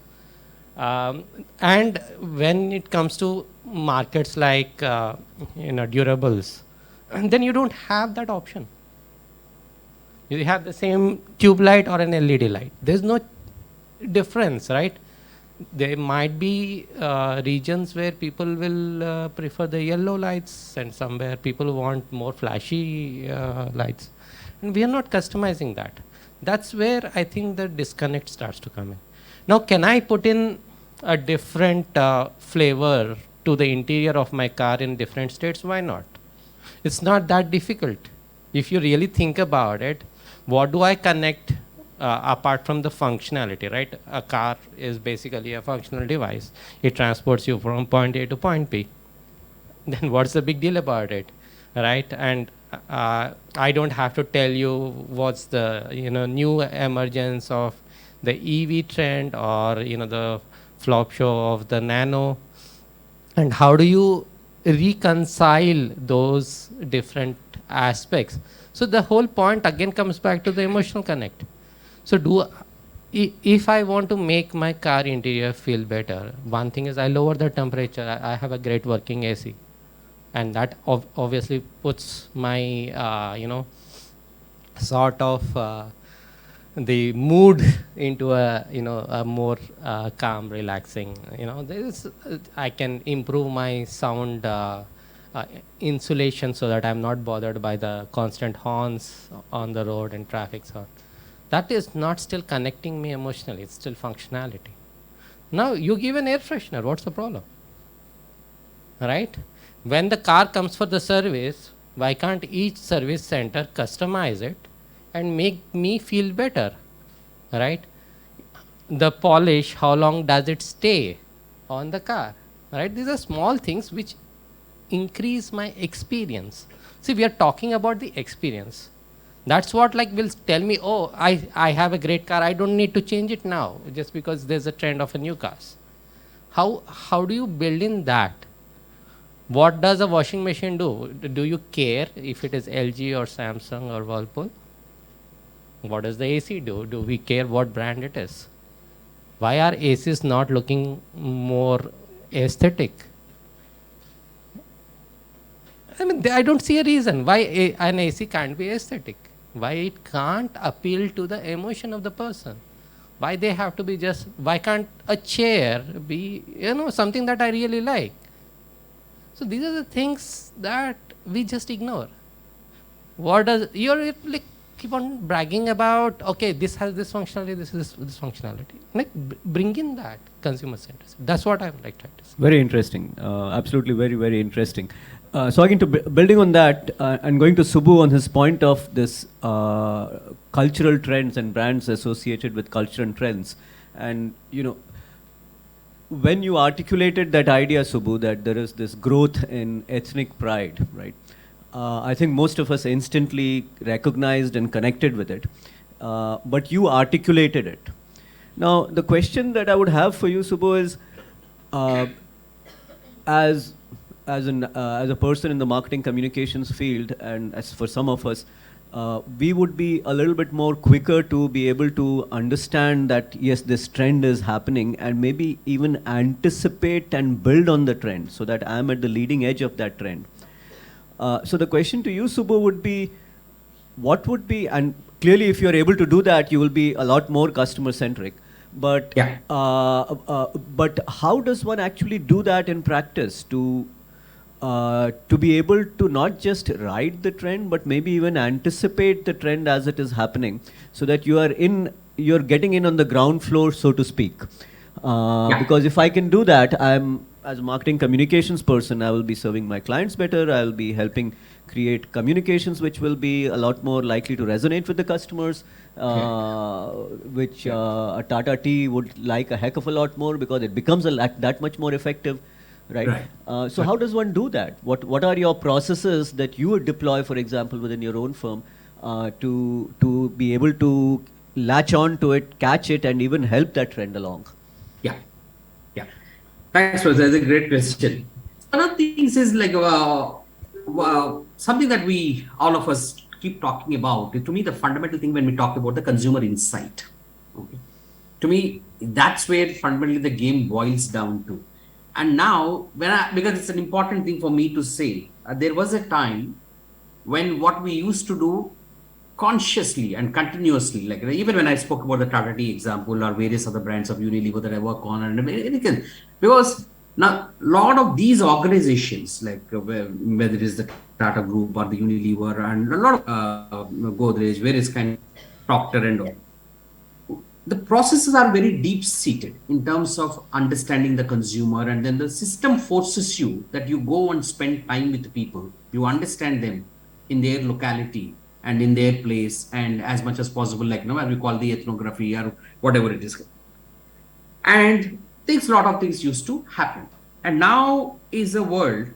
And when it comes to markets like durables, then you don't have that option. You have the same tube light or an LED light. There's no difference, right? There might be regions where people will prefer the yellow lights, and somewhere people want more flashy lights. And we are not customizing that. That's where I think the disconnect starts to come in. Now, can I put in a different flavor to the interior of my car in different states? Why not? It's not that difficult. If you really think about it, what do I connect apart from the functionality, right? A car is basically a functional device. It transports you from point A to point B. Then what's the big deal about it, right? And I don't have to tell you what's the new emergence of the EV trend or the flop show of the nano, and how do you reconcile those different aspects? So the whole point again comes back to the emotional connect. So if I want to make my car interior feel better, one thing is I lower the temperature. I have a great working AC, and that obviously puts my sort of the mood into a, a more calm, relaxing. I can improve my sound insulation so that I'm not bothered by the constant horns on the road and traffic sound. That is not still connecting me emotionally. It's still functionality. Now you give an air freshener. What's the problem? Right? When the car comes for the service, why can't each service center customize it and make me feel better? Right? The polish, how long does it stay on the car? Right? These are small things which increase my experience. See, we are talking about the experience. That's what will tell me, oh, I have a great car. I don't need to change it now just because there's a trend of a new cars. How do you build in that? What does a washing machine do? Do you care if it is LG or Samsung or Whirlpool? What does the AC do? Do we care what brand it is? Why are ACs not looking more aesthetic? I mean, I don't see a reason why an AC can't be aesthetic. Why it can't appeal to the emotion of the person. Why they have to be why can't a chair be, something that I really like? So these are the things that we just ignore. What does, you're keep on bragging about, okay, this has this functionality, this is this functionality. Bring in that consumer centricity. That's what I would like to say. Very interesting. Absolutely very, very interesting. So again, building on that, and going to Subbu on his point of this cultural trends and brands associated with culture and trends. And, when you articulated that idea, Subbu, that there is this growth in ethnic pride, right? I think most of us instantly recognized and connected with it. But you articulated it. Now, the question that I would have for you, Subbu, is as a person in the marketing communications field, and as for some of us, we would be a little bit more quicker to be able to understand that, yes, this trend is happening, and maybe even anticipate and build on the trend so that I'm at the leading edge of that trend. So the question to you, Subbu, would be, what would be, and clearly if you're able to do that, you will be a lot more customer centric. But Yeah. But how does one actually do that in practice to be able to not just ride the trend, but maybe even anticipate the trend as it is happening, so that you're getting in on the ground floor, so to speak. Because if I can do that, as a marketing communications person, I will be serving my clients better. I will be helping create communications which will be a lot more likely to resonate with the customers, which a Tata tea would like a heck of a lot more because it becomes that much more effective. Right. So how does one do that? What are your processes that you would deploy, for example, within your own firm, to be able to latch on to it, catch it, and even help that trend along? Yeah. Thanks, Prasad. That's a great question. One of the things is something that all of us keep talking about. To me, the fundamental thing when we talk about the consumer insight, okay, to me, that's where fundamentally the game boils down to. And now, because it's an important thing for me to say, there was a time when what we used to do consciously and continuously, even when I spoke about the Tata Tea example or various other brands of Unilever that I work on, and anything, because now a lot of these organizations, whether it is the Tata Group or the Unilever and a lot of Godrej, various kind of Procter and all, the processes are very deep seated in terms of understanding the consumer, and then the system forces you that you go and spend time with the people, you understand them in their locality and in their place, and as much as possible, as we call the ethnography or whatever it is. And a lot of things used to happen. And now is a world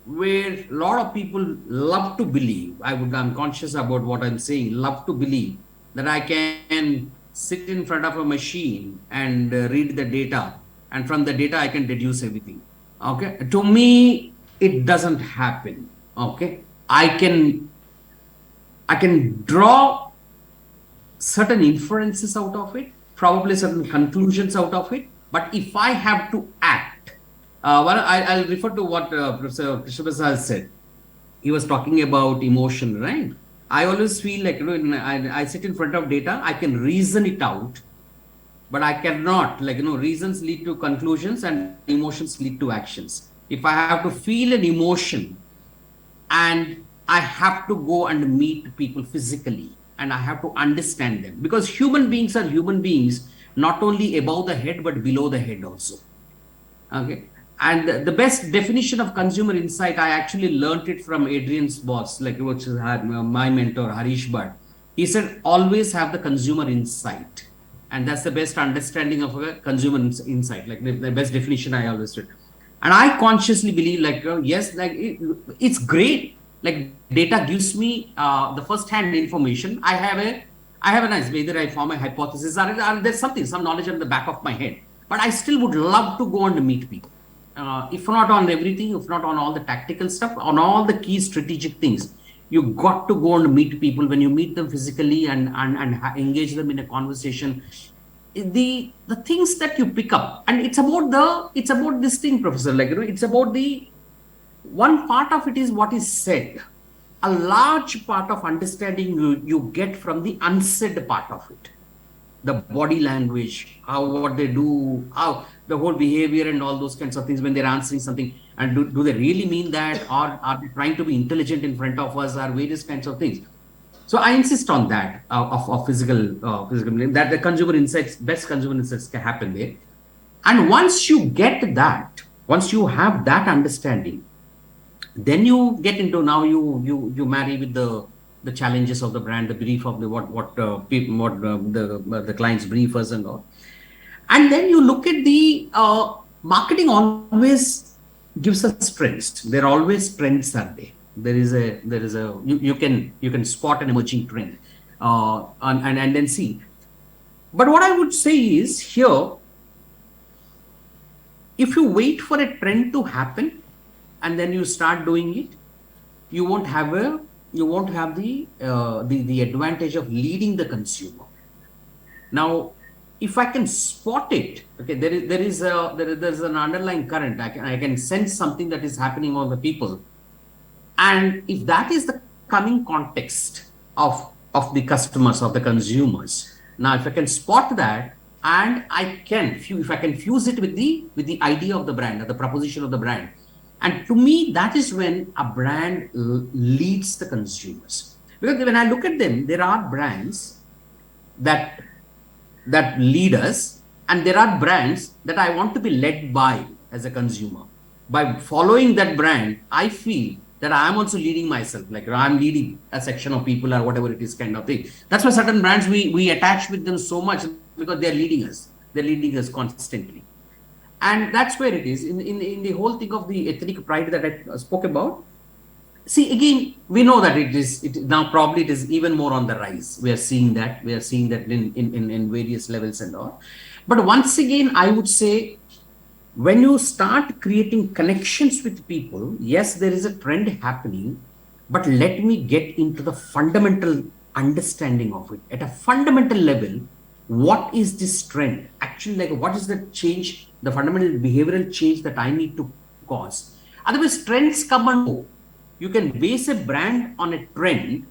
where a lot of people love to believe, I'm conscious about what I'm saying, love to believe that I can sit in front of a machine and read the data, and from the data I can deduce everything. Okay, to me it doesn't happen. Okay, I can draw certain inferences out of it, probably certain conclusions out of it, but if I have to act, I'll refer to what Professor Krishna said. He was talking about emotion, right? I always feel like, I sit in front of data, I can reason it out, but I cannot, reasons lead to conclusions and emotions lead to actions. If I have to feel an emotion and I have to go and meet people physically and I have to understand them, because human beings are human beings, not only above the head, but below the head also. Okay. And the best definition of consumer insight, I actually learned it from Adrian's boss, which is my mentor, Harish Bhatt. He said, always have the consumer insight. And that's the best understanding of a consumer insight, the best definition I always did. And I consciously believe, yes, it's great. Like data gives me the first-hand information. I have a nice, whether I form a hypothesis or there's some knowledge on the back of my head. But I still would love to go and meet people. If not on everything, if not on all the tactical stuff, on all the key strategic things, you got to go and meet people. When you meet them physically and engage them in a conversation, the things that you pick up, and it's about this thing, Professor, it's about the one part of it is what is said. A large part of understanding you get from the unsaid part of it. The body language, what they do, how the whole behavior and all those kinds of things when they're answering something, and do they really mean that, or are they trying to be intelligent in front of us, or various kinds of things. So I insist on that of physical that the consumer insights, best consumer insights can happen there. And once you get that, once you have that understanding, then you get into, now you marry with the challenges of the brand, the brief of the client's brief us and all. And then you look at the marketing always gives us trends. There are always trends are there. There is a you can spot an emerging trend and then see. But what I would say is here, if you wait for a trend to happen and then you start doing it, you won't have the advantage of leading the consumer. Now, if I can spot it, okay, there's an underlying current. I can sense something that is happening on the people, and if that is the coming context of the customers, of the consumers. Now, if I can spot that, and if I can fuse it with the idea of the brand or the proposition of the brand. And to me, that is when a brand leads the consumers. Because when I look at them, there are brands that lead us, and there are brands that I want to be led by as a consumer. By following that brand, I feel that I am also leading myself, like I'm leading a section of people or whatever it is, kind of thing. That's why certain brands we attach with them so much, because they're leading us. They're leading us constantly. And that's where it is in the whole thing of the ethnic pride that I spoke about. See, again, we know that now probably it is even more on the rise. We are seeing that in various levels and all. But once again, I would say, when you start creating connections with people, yes, there is a trend happening, but let me get into the fundamental understanding of it. At a fundamental level, what is this trend? Actually, what is the change, the fundamental behavioral change that I need to cause? Otherwise, trends come and go. You can base a brand on a trend,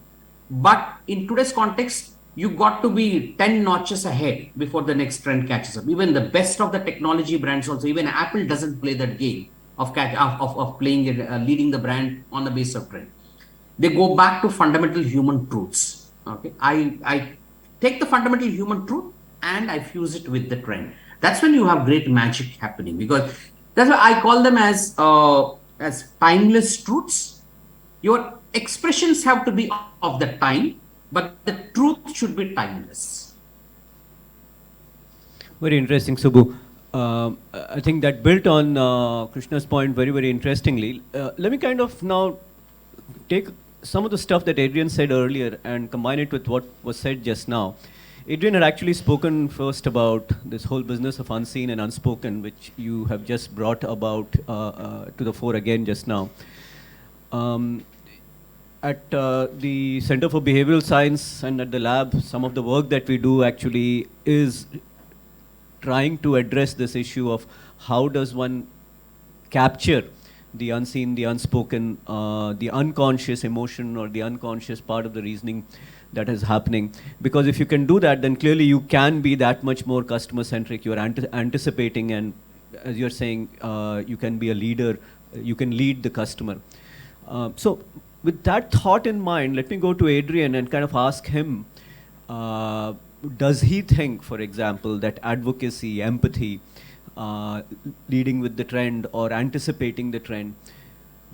but in today's context, you got to be 10 notches ahead before the next trend catches up. Even the best of the technology brands also, even Apple doesn't play that game of playing it, leading the brand on the base of trend. They go back to fundamental human truths. Okay, I take the fundamental human truth and I fuse it with the trend. That's when you have great magic happening, because that's why I call them as timeless truths. Your expressions have to be of the time, but the truth should be timeless. Very interesting, Subbu. I think that built on Krishna's point very, very interestingly. Let me kind of now take some of the stuff that Adrian said earlier and combine it with what was said just now. Adrian had actually spoken first about this whole business of unseen and unspoken, which you have just brought about to the fore again just now. At the Center for Behavioral Science and at the lab, some of the work that we do actually is trying to address this issue of how does one capture the unseen, the unspoken, the unconscious emotion or the unconscious part of the reasoning that is happening. Because if you can do that, then clearly you can be that much more customer centric. You're anticipating, and as you're saying, you can be a leader, you can lead the customer. So with that thought in mind, let me go to Adrian and kind of ask him, does he think, for example, that advocacy, empathy, leading with the trend or anticipating the trend,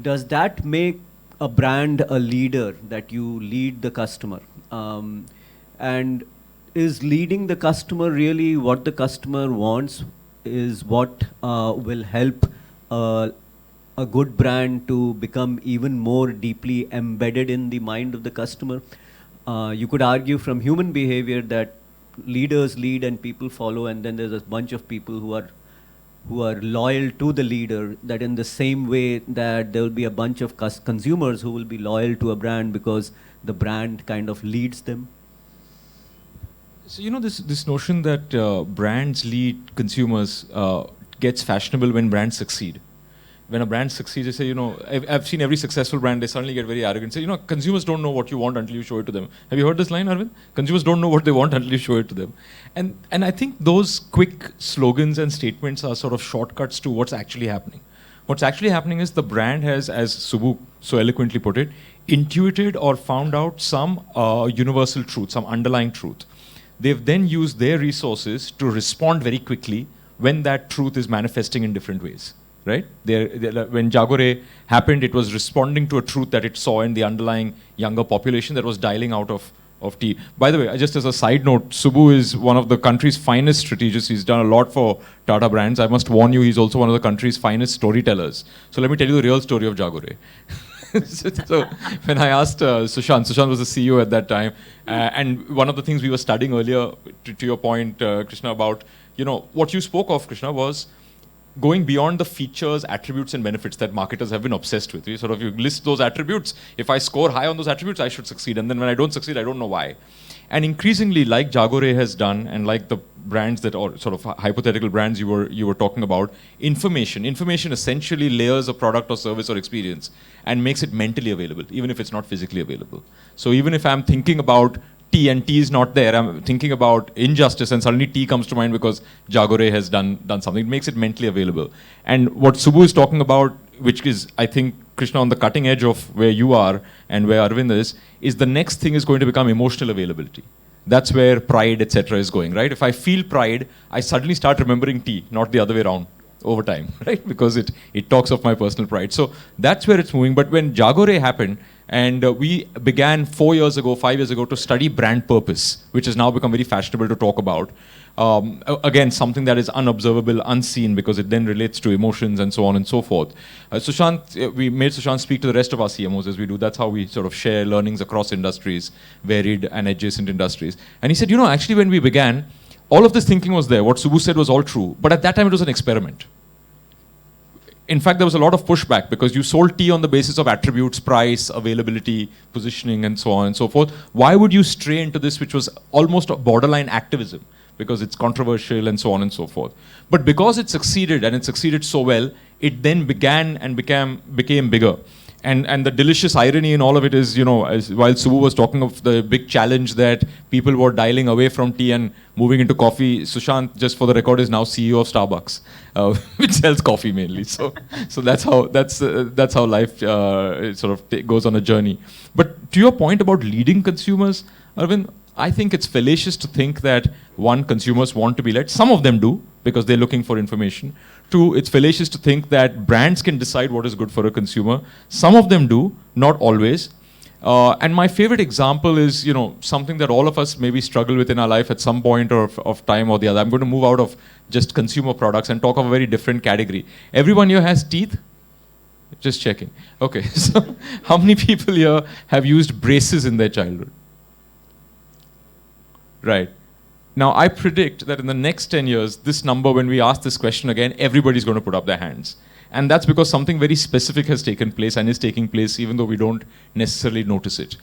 does that make a brand a leader, that you lead the customer? And is leading the customer really what the customer wants? Is what will help a good brand to become even more deeply embedded in the mind of the customer? You could argue from human behavior that leaders lead and people follow, and then there's a bunch of people who are loyal to the leader, that in the same way that there will be a bunch of consumers who will be loyal to a brand because the brand kind of leads them. So, you know, this notion that brands lead consumers gets fashionable when brands succeed. When a brand succeeds, they say, you know, I've seen every successful brand, they suddenly get very arrogant. Say, you know, consumers don't know what you want until you show it to them. Have you heard this line, Arvind? Consumers don't know what they want until you show it to them. And I think those quick slogans and statements are sort of shortcuts to what's actually happening. What's actually happening is the brand has, as Subbu so eloquently put it, intuited or found out some universal truth, some underlying truth. They've then used their resources to respond very quickly when that truth is manifesting in different ways. Right? When Jagore happened, it was responding to a truth that it saw in the underlying younger population that was dialing out of tea. By the way, just as a side note, Subbu is one of the country's finest strategists. He's done a lot for Tata brands. I must warn you, he's also one of the country's finest storytellers. So let me tell you the real story of Jagore. So when I asked Sushant was the CEO at that time, and one of the things we were studying earlier, to your point, Krishna, about, you know, what you spoke of, Krishna, was going beyond the features, attributes, and benefits that marketers have been obsessed with. You list those attributes. If I score high on those attributes, I should succeed. And then when I don't succeed, I don't know why. And increasingly, like Jagore has done, and like the brands that, or sort of hypothetical brands you were talking about, information essentially layers a product or service or experience and makes it mentally available, even if it's not physically available. So even if I'm thinking about tea and tea is not there, I'm thinking about injustice and suddenly tea comes to mind because Jagore has done something. It makes it mentally available. And what Subbu is talking about, which is, I think, Krishna, on the cutting edge of where you are and where Arvind is the next thing is going to become emotional availability. That's where pride, etc. is going, right? If I feel pride, I suddenly start remembering tea, not the other way around over time, right? Because it talks of my personal pride. So that's where it's moving. But when Jagore happened, and we began 5 years ago, to study brand purpose, which has now become very fashionable to talk about. Again, something that is unobservable, unseen, because it then relates to emotions and so on and so forth. We made Sushant speak to the rest of our CMOs as we do. That's how we sort of share learnings across industries, varied and adjacent industries. And he said, you know, actually when we began, all of this thinking was there. What Subbu said was all true. But at that time, it was an experiment. In fact, there was a lot of pushback because you sold tea on the basis of attributes, price, availability, positioning, and so on and so forth. Why would you stray into this, which was almost a borderline activism? Because it's controversial and so on and so forth. But because it succeeded, and it succeeded so well, it then began and became bigger. And the delicious irony in all of it is, you know, while Subbu was talking of the big challenge that people were dialing away from tea and moving into coffee, Sushant, just for the record, is now CEO of Starbucks, which sells coffee mainly. So that's how life sort of goes on a journey. But to your point about leading consumers, Arvind, I think it's fallacious to think that, one, consumers want to be led. Some of them do, because they're looking for information. Two, it's fallacious to think that brands can decide what is good for a consumer. Some of them do, not always. And my favorite example is, you know, something that all of us maybe struggle with in our life at some point of time or the other. I'm going to move out of just consumer products and talk of a very different category. Everyone here has teeth? Just checking. Okay, so how many people here have used braces in their childhood? Right. Now, I predict that in the next 10 years, this number, when we ask this question again, everybody's going to put up their hands. And that's because something very specific has taken place and is taking place, even though we don't necessarily notice it.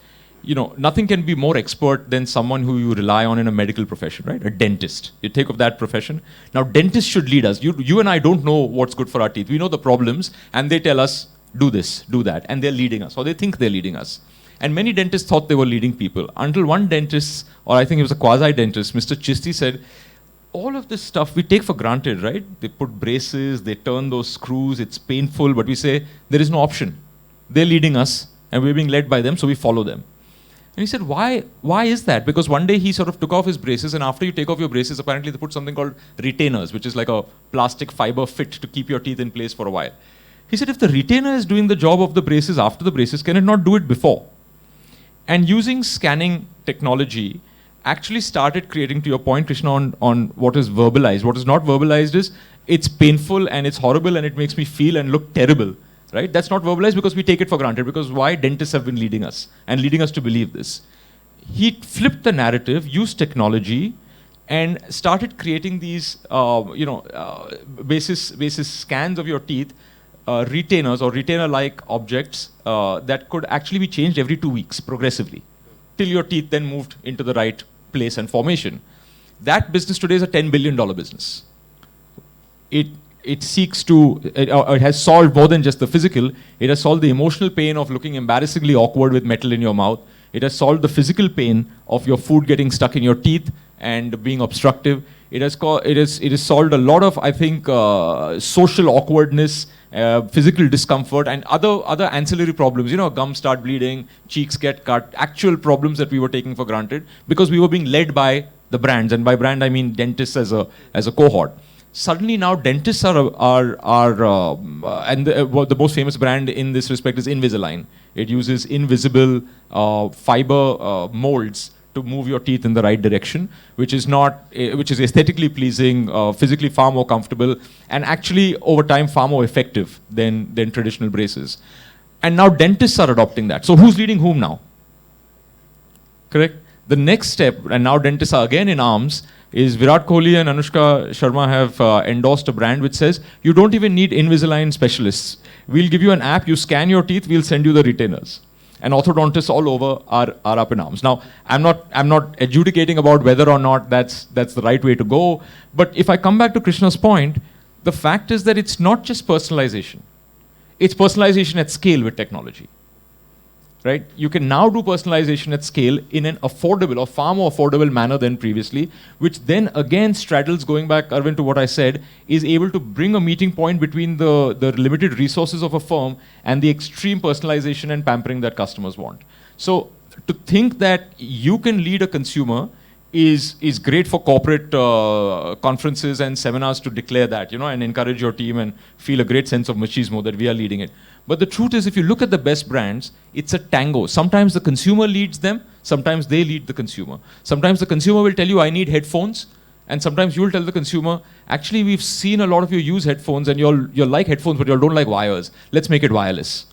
nothing can be more expert than someone who you rely on in a medical profession, right? A dentist. You take of that profession. Now, dentists should lead us. You and I don't know what's good for our teeth. We know the problems, and they tell us, do this, do that, and they're leading us, or they think they're leading us. And many dentists thought they were leading people, until one dentist, or I think it was a quasi-dentist, Mr. Chisti, said, all of this stuff we take for granted, right? They put braces, they turn those screws, it's painful, but we say, there is no option. They're leading us, and we're being led by them, so we follow them. And he said, why is that? Because one day he sort of took off his braces, and after you take off your braces, apparently they put something called retainers, which is like a plastic fiber fit to keep your teeth in place for a while. He said, if the retainer is doing the job of the braces after the braces, can it not do it before? And using scanning technology actually started creating, to your point, Krishna, on what is verbalized. What is not verbalized is, it's painful and it's horrible and it makes me feel and look terrible. Right? That's not verbalized because we take it for granted, because why? Dentists have been leading us and leading us to believe this. He flipped the narrative, used technology, and started creating these, basis scans of your teeth, retainers or retainer-like objects that could actually be changed every 2 weeks progressively, till your teeth then moved into the right place and formation. That business today is a $10 billion business. It seeks to, it has solved more than just the physical, it has solved the emotional pain of looking embarrassingly awkward with metal in your mouth. It has solved the physical pain of your food getting stuck in your teeth and being obstructive. It has solved a lot of, I think, social awkwardness, physical discomfort, and other ancillary problems. Gums start bleeding, cheeks get cut, actual problems that we were taking for granted because we were being led by the brands. And by brand, I mean dentists as a cohort. Suddenly now dentists and the most famous brand in this respect is Invisalign. It uses invisible fiber molds to move your teeth in the right direction, which is aesthetically pleasing, physically far more comfortable, and actually over time far more effective than traditional braces. And now dentists are adopting that. So who's leading whom now? Correct? The next step, and now dentists are again in arms, is Virat Kohli and Anushka Sharma have endorsed a brand which says, you don't even need Invisalign specialists. We'll give you an app, you scan your teeth, we'll send you the retainers. And orthodontists all over are up in arms. Now, I'm not adjudicating about whether or not that's the right way to go, but if I come back to Krishna's point, the fact is that it's not just personalization. It's personalization at scale with technology. Right? You can now do personalization at scale in an affordable or far more affordable manner than previously, which then again straddles, going back, Arvind, to what I said, is able to bring a meeting point between the limited resources of a firm and the extreme personalization and pampering that customers want. So to think that you can lead a consumer is great for corporate conferences and seminars to declare that, and encourage your team and feel a great sense of machismo that we are leading it. But the truth is, if you look at the best brands, it's a tango. Sometimes the consumer leads them, sometimes they lead the consumer. Sometimes the consumer will tell you, I need headphones, and sometimes you will tell the consumer, actually, we've seen a lot of you use headphones, and you'll like headphones, but you don't like wires. Let's make it wireless.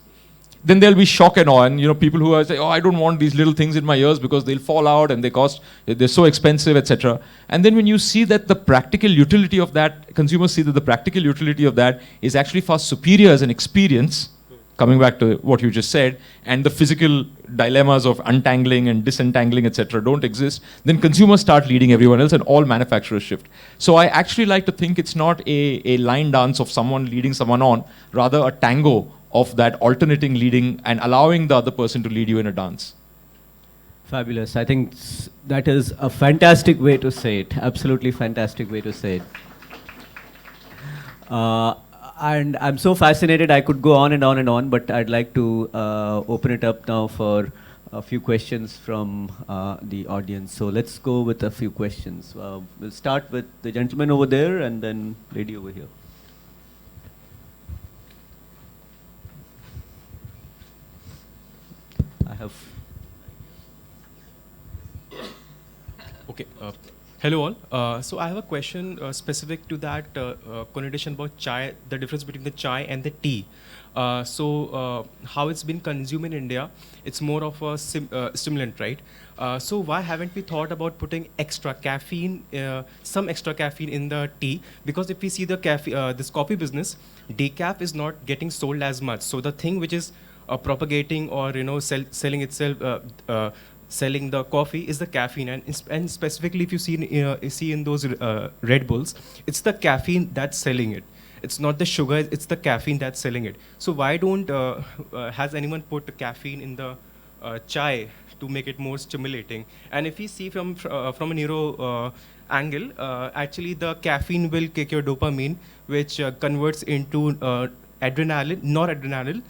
Then there'll be shock and awe, and people who are saying, I don't want these little things in my ears because they'll fall out and they're so expensive, etc. And then when you see that the practical utility of that, consumers see that the practical utility of that is actually far superior as an experience, coming back to what you just said, and the physical dilemmas of untangling and disentangling, etc., don't exist, then consumers start leading everyone else and all manufacturers shift. So I actually like to think it's not a line dance of someone leading someone on, rather a tango of that alternating leading and allowing the other person to lead you in a dance. Fabulous. I think that is a fantastic way to say it. Absolutely fantastic way to say it. And I'm so fascinated, I could go on and on and on, but I'd like to open it up now for a few questions from the audience. So let's go with a few questions. We'll start with the gentleman over there and then lady over here. I have. Okay. Hello all. So I have a question specific to that connotation about chai, the difference between the chai and the tea. How it's been consumed in India, it's more of a stimulant, right? So why haven't we thought about putting extra caffeine, some extra caffeine in the tea? Because if we see the this coffee business, decaf is not getting sold as much. So the thing which is propagating or selling itself, selling the coffee is the caffeine, and specifically if you see in those Red Bulls, it's the caffeine that's selling it. It's not the sugar, it's the caffeine that's selling it. So why don't has anyone put the caffeine in the chai to make it more stimulating? And if we see from a neuro angle, actually the caffeine will kick your dopamine, which converts into noradrenaline,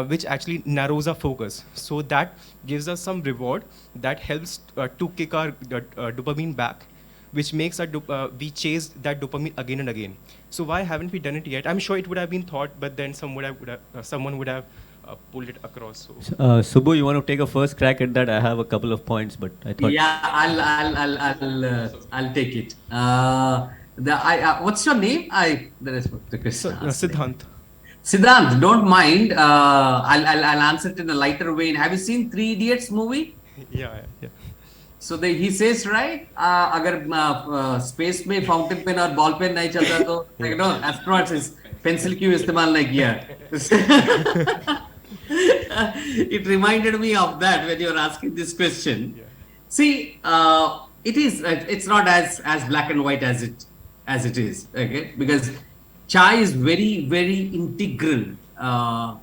which actually narrows our focus. So that gives us some reward that helps to kick our dopamine back, which makes we chase that dopamine again and again. So why haven't we done it yet? I'm sure it would have been thought, but then someone would have pulled it across. So. Subbu, you want to take a first crack at that? I have a couple of points, but I thought. Yeah, I'll take it. What's your name? The Krishna. Siddhant. Siddhant, don't mind. I'll answer it in a lighter vein. Have you seen Three Idiots movie? Yeah. So he says, right? अगर space में fountain pen और ball pen नहीं चलता तो astronauts is pencil क्यों इस्तेमाल नहीं किया? It reminded me of that when you were asking this question. Yeah. See, it's not as black and white as it is, okay? Because chai is very, very integral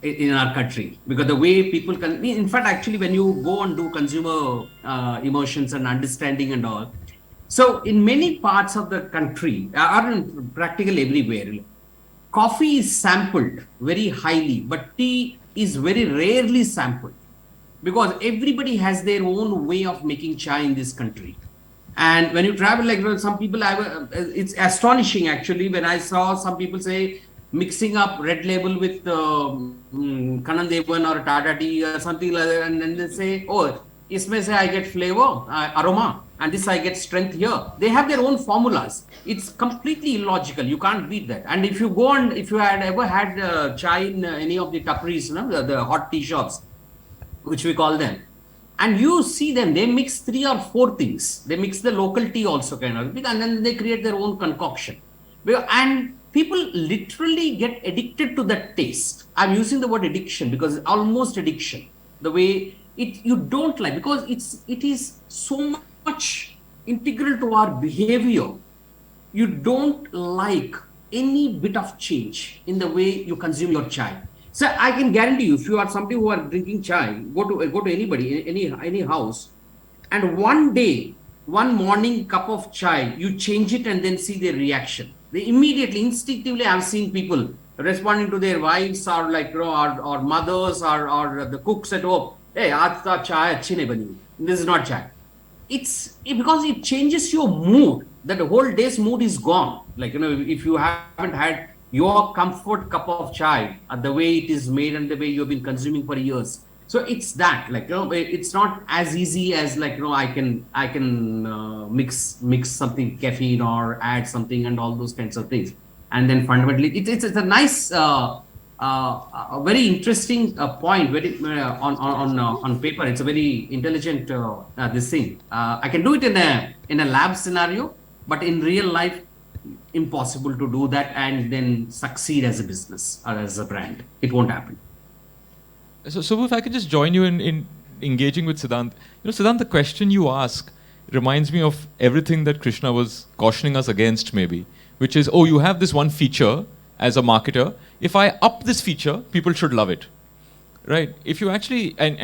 in our country, because the way people can, in fact, actually, when you go and do consumer emotions and understanding and all, so in many parts of the country, or in practically everywhere, coffee is sampled very highly, but tea is very rarely sampled, because everybody has their own way of making chai in this country. And when you travel, like some people, it's astonishing actually when I saw some people say mixing up Red Label with Kanan Devan or Tata tea or something like that, and then they say, oh, isme se I get flavor, aroma, and this I get strength here. They have their own formulas. It's completely illogical. You can't beat that. And if you go and if you had ever had chai in any of the tapris, the hot tea shops, which we call them, and you see them, they mix 3 or 4 things. They mix the local tea also kind of, and then they create their own concoction. And people literally get addicted to that taste. I'm using the word addiction because it's almost addiction. The way you don't like, because it is so much integral to our behavior. You don't like any bit of change in the way you consume your chai. So I can guarantee you, if you are somebody who are drinking chai, go to anybody, any house, and one day, one morning cup of chai, you change it and then see their reaction. They immediately, instinctively, I've seen people responding to their wives or like or mothers or the cooks at home. Hey, aaj ta chai achhi nahi bani. This is not chai. It's because it changes your mood. That whole day's mood is gone. Like if you haven't had your comfort cup of chai, the way it is made and the way you've been consuming for years. So it's that, like it's not as easy as like I can mix something caffeine or add something and all those kinds of things. And then fundamentally, it's a nice, very interesting point. Very on paper, it's a very intelligent this thing. I can do it in a lab scenario, but in real life, impossible to do that and then succeed as a business or as a brand. It won't happen. So if I could just join you in engaging with Siddhant. Siddhant, the question you ask reminds me of everything that Krishna was cautioning us against maybe, which is, oh, you have this one feature as a marketer. If I up this feature, people should love it. Right? If you actually, and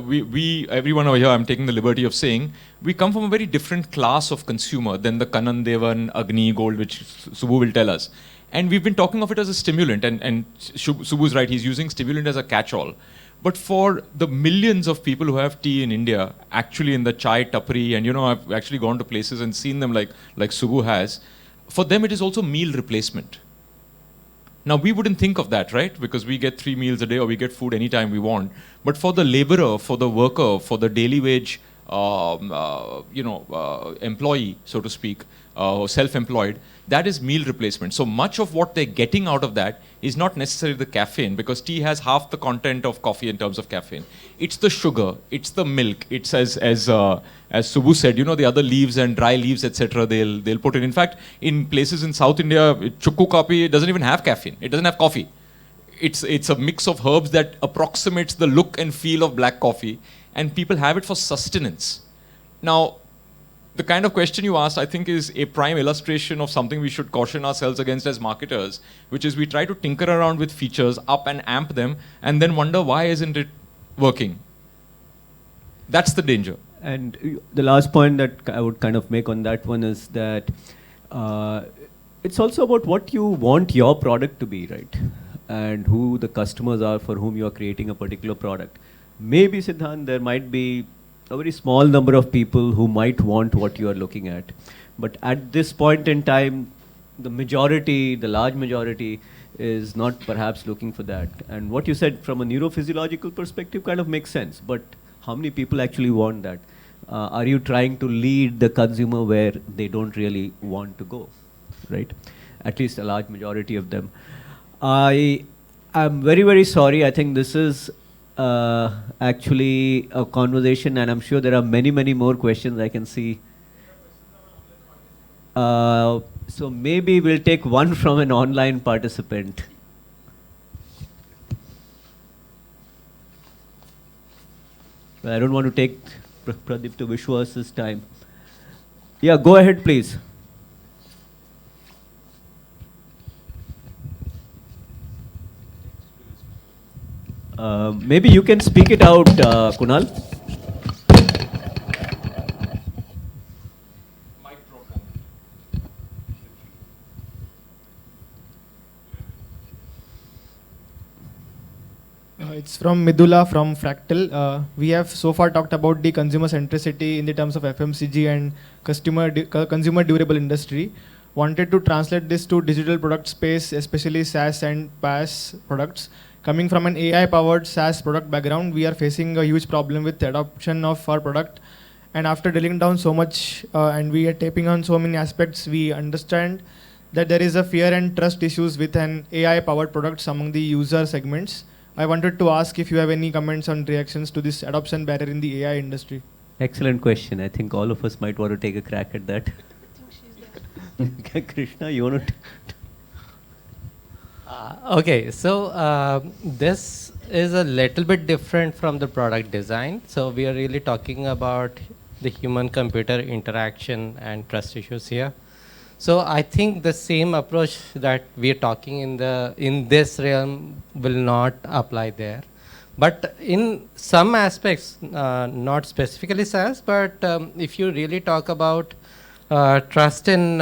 we everyone over here, I'm taking the liberty of saying, we come from a very different class of consumer than the Kanan Devan, Agni, Gold, which Subbu will tell us. And we've been talking of it as a stimulant, and Subbu's right, he's using stimulant as a catch-all. But for the millions of people who have tea in India, actually in the chai tapri, and I've actually gone to places and seen them like Subbu has, for them it is also meal replacement. Now, we wouldn't think of that, right? Because we get 3 meals a day or we get food anytime we want. But for the laborer, for the worker, for the daily wage, employee, so to speak, self-employed, that is meal replacement. So much of what they're getting out of that is not necessarily the caffeine, because tea has half the content of coffee in terms of caffeine. It's the sugar, it's the milk, it's as Subbu said, the other leaves and dry leaves, etc. They'll put in. In fact, in places in South India, chukku coffee doesn't even have caffeine. It doesn't have coffee. it's a mix of herbs that approximates the look and feel of black coffee, and people have it for sustenance. Now, the kind of question you asked, I think, is a prime illustration of something we should caution ourselves against as marketers, which is we try to tinker around with features, up and amp them, and then wonder why isn't it working. That's the danger. And the last point that I would kind of make on that one is that it's also about what you want your product to be, right? And who the customers are for whom you are creating a particular product. Maybe, Siddhant, there might be a very small number of people who might want what you are looking at. But at this point in time, the majority, the large majority, is not perhaps looking for that. And what you said from a neurophysiological perspective kind of makes sense. But how many people actually want that? Are you trying to lead the consumer where they don't really want to go, right? At least a large majority of them. I am very, very sorry. I think this is actually a conversation, and I'm sure there are many, many more questions I can see. So maybe we'll take one from an online participant. I don't want to take Pradeep to Vishwas's time. Yeah, go ahead, please. Maybe you can speak it out, Kunal. It's from Midula from Fractal. We have so far talked about the consumer centricity in the terms of FMCG and consumer durable industry. Wanted to translate this to digital product space, especially SaaS and PaaS products. Coming from an AI-powered SaaS product background, we are facing a huge problem with adoption of our product. And after drilling down so much and we are tapping on so many aspects, we understand that there is a fear and trust issues with an AI-powered products among the user segments. I wanted to ask if you have any comments on reactions to this adoption barrier in the AI industry. Excellent question. I think all of us might want to take a crack at that. Krishna, you want to? Okay, so this is a little bit different from the product design. So we are really talking about the human-computer interaction and trust issues here. So I think the same approach that we are talking in this realm will not apply there. But in some aspects, not specifically SaaS, but if you really talk about trust in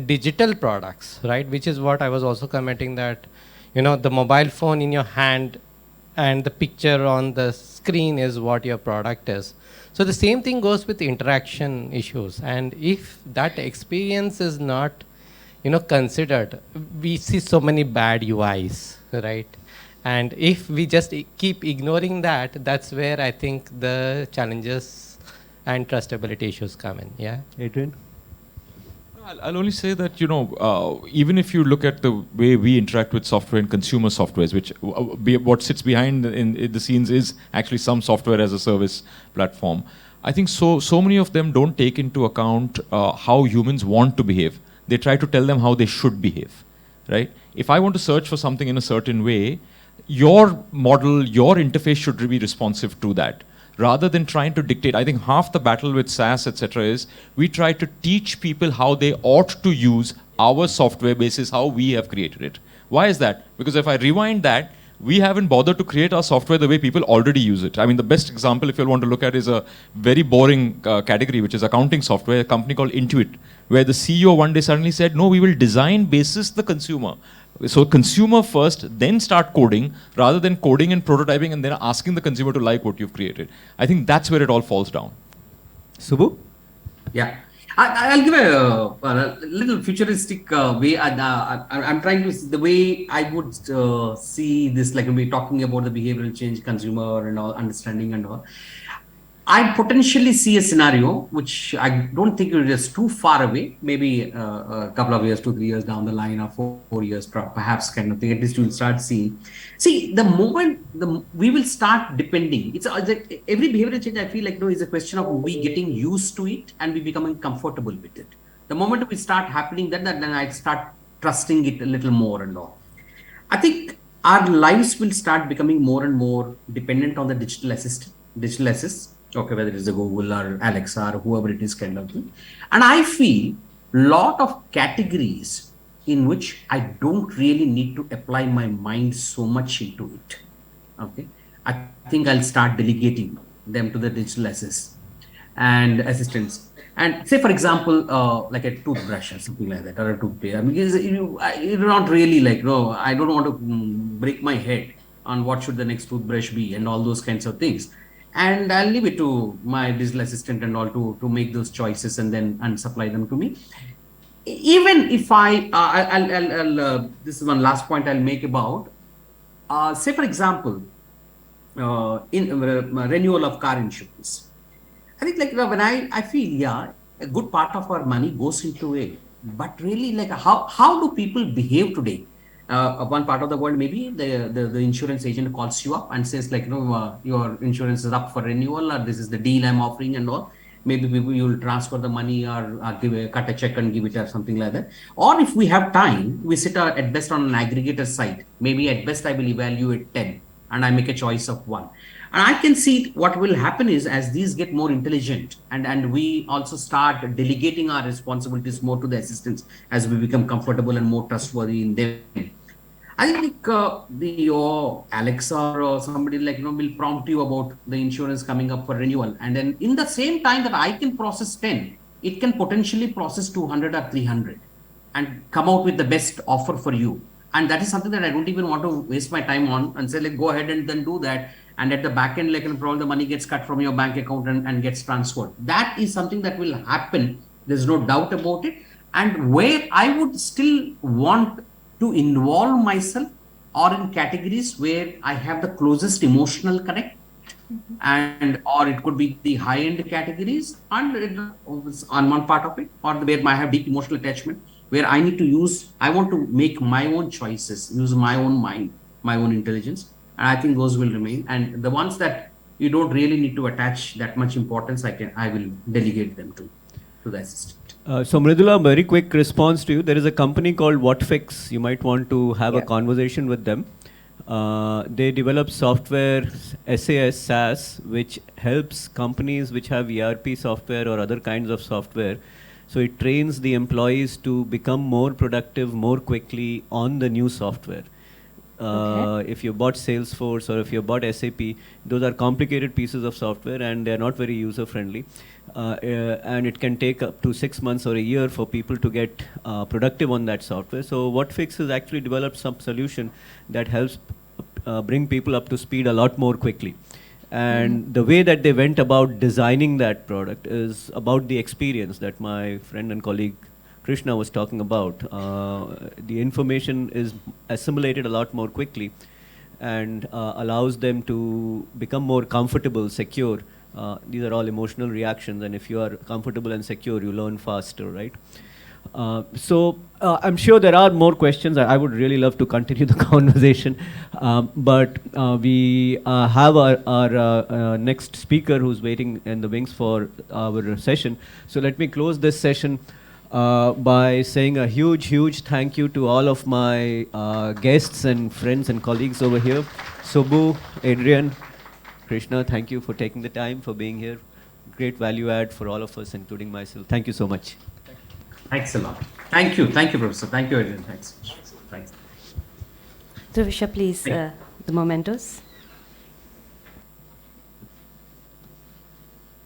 digital products, right, which is what I was also commenting that, you know, the mobile phone in your hand and the picture on the screen is what your product is. So the same thing goes with interaction issues. And if that experience is not, you know, considered, we see so many bad UIs, right? And if we just keep ignoring that, that's where I think the challenges and trustability issues come in. Yeah, Adrian? I'll only say that, you know, even if you look at the way we interact with software and consumer softwares, which what sits behind in the scenes is actually some software as a service platform. I think so many of them don't take into account how humans want to behave. They try to tell them how they should behave, right? If I want to search for something in a certain way, your model, your interface should be responsive to that, rather than trying to dictate. I think half the battle with SaaS, etc., is we try to teach people how they ought to use our software basis how we have created it. Why is that? Because if I rewind that, we haven't bothered to create our software the way people already use it. I mean, the best example, if you want to look at, is a very boring category, which is accounting software, a company called Intuit, where the CEO one day suddenly said, no, we will design basis the consumer. So consumer first, then start coding, rather than coding and prototyping and then asking the consumer to like what you've created. I think that's where it all falls down. Subbu? Yeah. I'll give a little futuristic way. I'm trying to see the way I would see this, like we're talking about the behavioral change, consumer and all, understanding and all. I potentially see a scenario which I don't think it is too far away, maybe a couple of years, 2-3 years down the line, or 4 years perhaps, kind of thing. At least you'll start seeing. See, the moment we will start depending, it's every behavioral change, I feel like, is a question of we getting used to it and we becoming comfortable with it. The moment we start happening then I start trusting it a little more and all. I think our lives will start becoming more and more dependent on the digital assist, okay, whether it's a Google or Alexa or whoever it is kind of thing. And I feel lot of categories in which I don't really need to apply my mind so much into it. Okay. I think I'll start delegating them to the digital assist and assistants. And say, for example, like a toothbrush or something like that, or a toothpaste. I mean, you're not really like, no, I don't want to break my head on what should the next toothbrush be and all those kinds of things. And I'll leave it to my digital assistant and all to make those choices and then and supply them to me. Even if this is one last point I'll make about, say, for example, in renewal of car insurance. I think like when I feel, yeah, a good part of our money goes into it, but really like how do people behave today? One part of the world, maybe the insurance agent calls you up and says like, your insurance is up for renewal, or this is the deal I'm offering and all. Maybe people you'll transfer the money or cut a check and give it or something like that. Or if we have time, we sit at best on an aggregator site. Maybe at best I will evaluate 10 and I make a choice of one. And I can see what will happen is as these get more intelligent and we also start delegating our responsibilities more to the assistants as we become comfortable and more trustworthy in them. I think your Alexa or somebody like, will prompt you about the insurance coming up for renewal. And then in the same time that I can process 10, it can potentially process 200 or 300 and come out with the best offer for you. And that is something that I don't even want to waste my time on and say, like, go ahead and then do that. And at the back end, like, probably the money gets cut from your bank account and gets transferred. That is something that will happen. There's no doubt about it. And where I would still want to involve myself or in categories where I have the closest emotional connect, and or it could be the high-end categories and on one part of it, or where I have deep emotional attachment, where I need to I want to make my own choices, use my own mind, my own intelligence, and I think those will remain. And the ones that you don't really need to attach that much importance, I will delegate them to the assistant. So Mridula, very quick response to you. There is a company called WhatFix. You might want to have a conversation with them. They develop software, SaaS, which helps companies which have ERP software or other kinds of software. So it trains the employees to become more productive more quickly on the new software. If you bought Salesforce or if you bought SAP, those are complicated pieces of software and they're not very user friendly. And it can take up to 6 months or a year for people to get productive on that software. So WhatFix has actually developed some solution that helps bring people up to speed a lot more quickly. And the way that they went about designing that product is about the experience that my friend and colleague Krishna was talking about. The information is assimilated a lot more quickly and allows them to become more comfortable, secure. These are all emotional reactions, and if you are comfortable and secure, you learn faster, right? So I'm sure there are more questions. I would really love to continue the conversation, but we have our next speaker who's waiting in the wings for our session. So let me close this session by saying a huge thank you to all of my guests and friends and colleagues over here. Subbu, Adrian, Krishna, thank you for taking the time, for being here. Great value add for all of us, including myself. Thank you so much. Thanks a lot. Thank you, Professor. Thank you, Adrian. Thanks. Dhavisha, please, the mementos.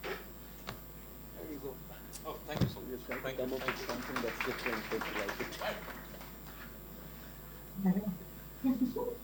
There you go. Oh, thank you so much. Thank you. Something that's different, like it.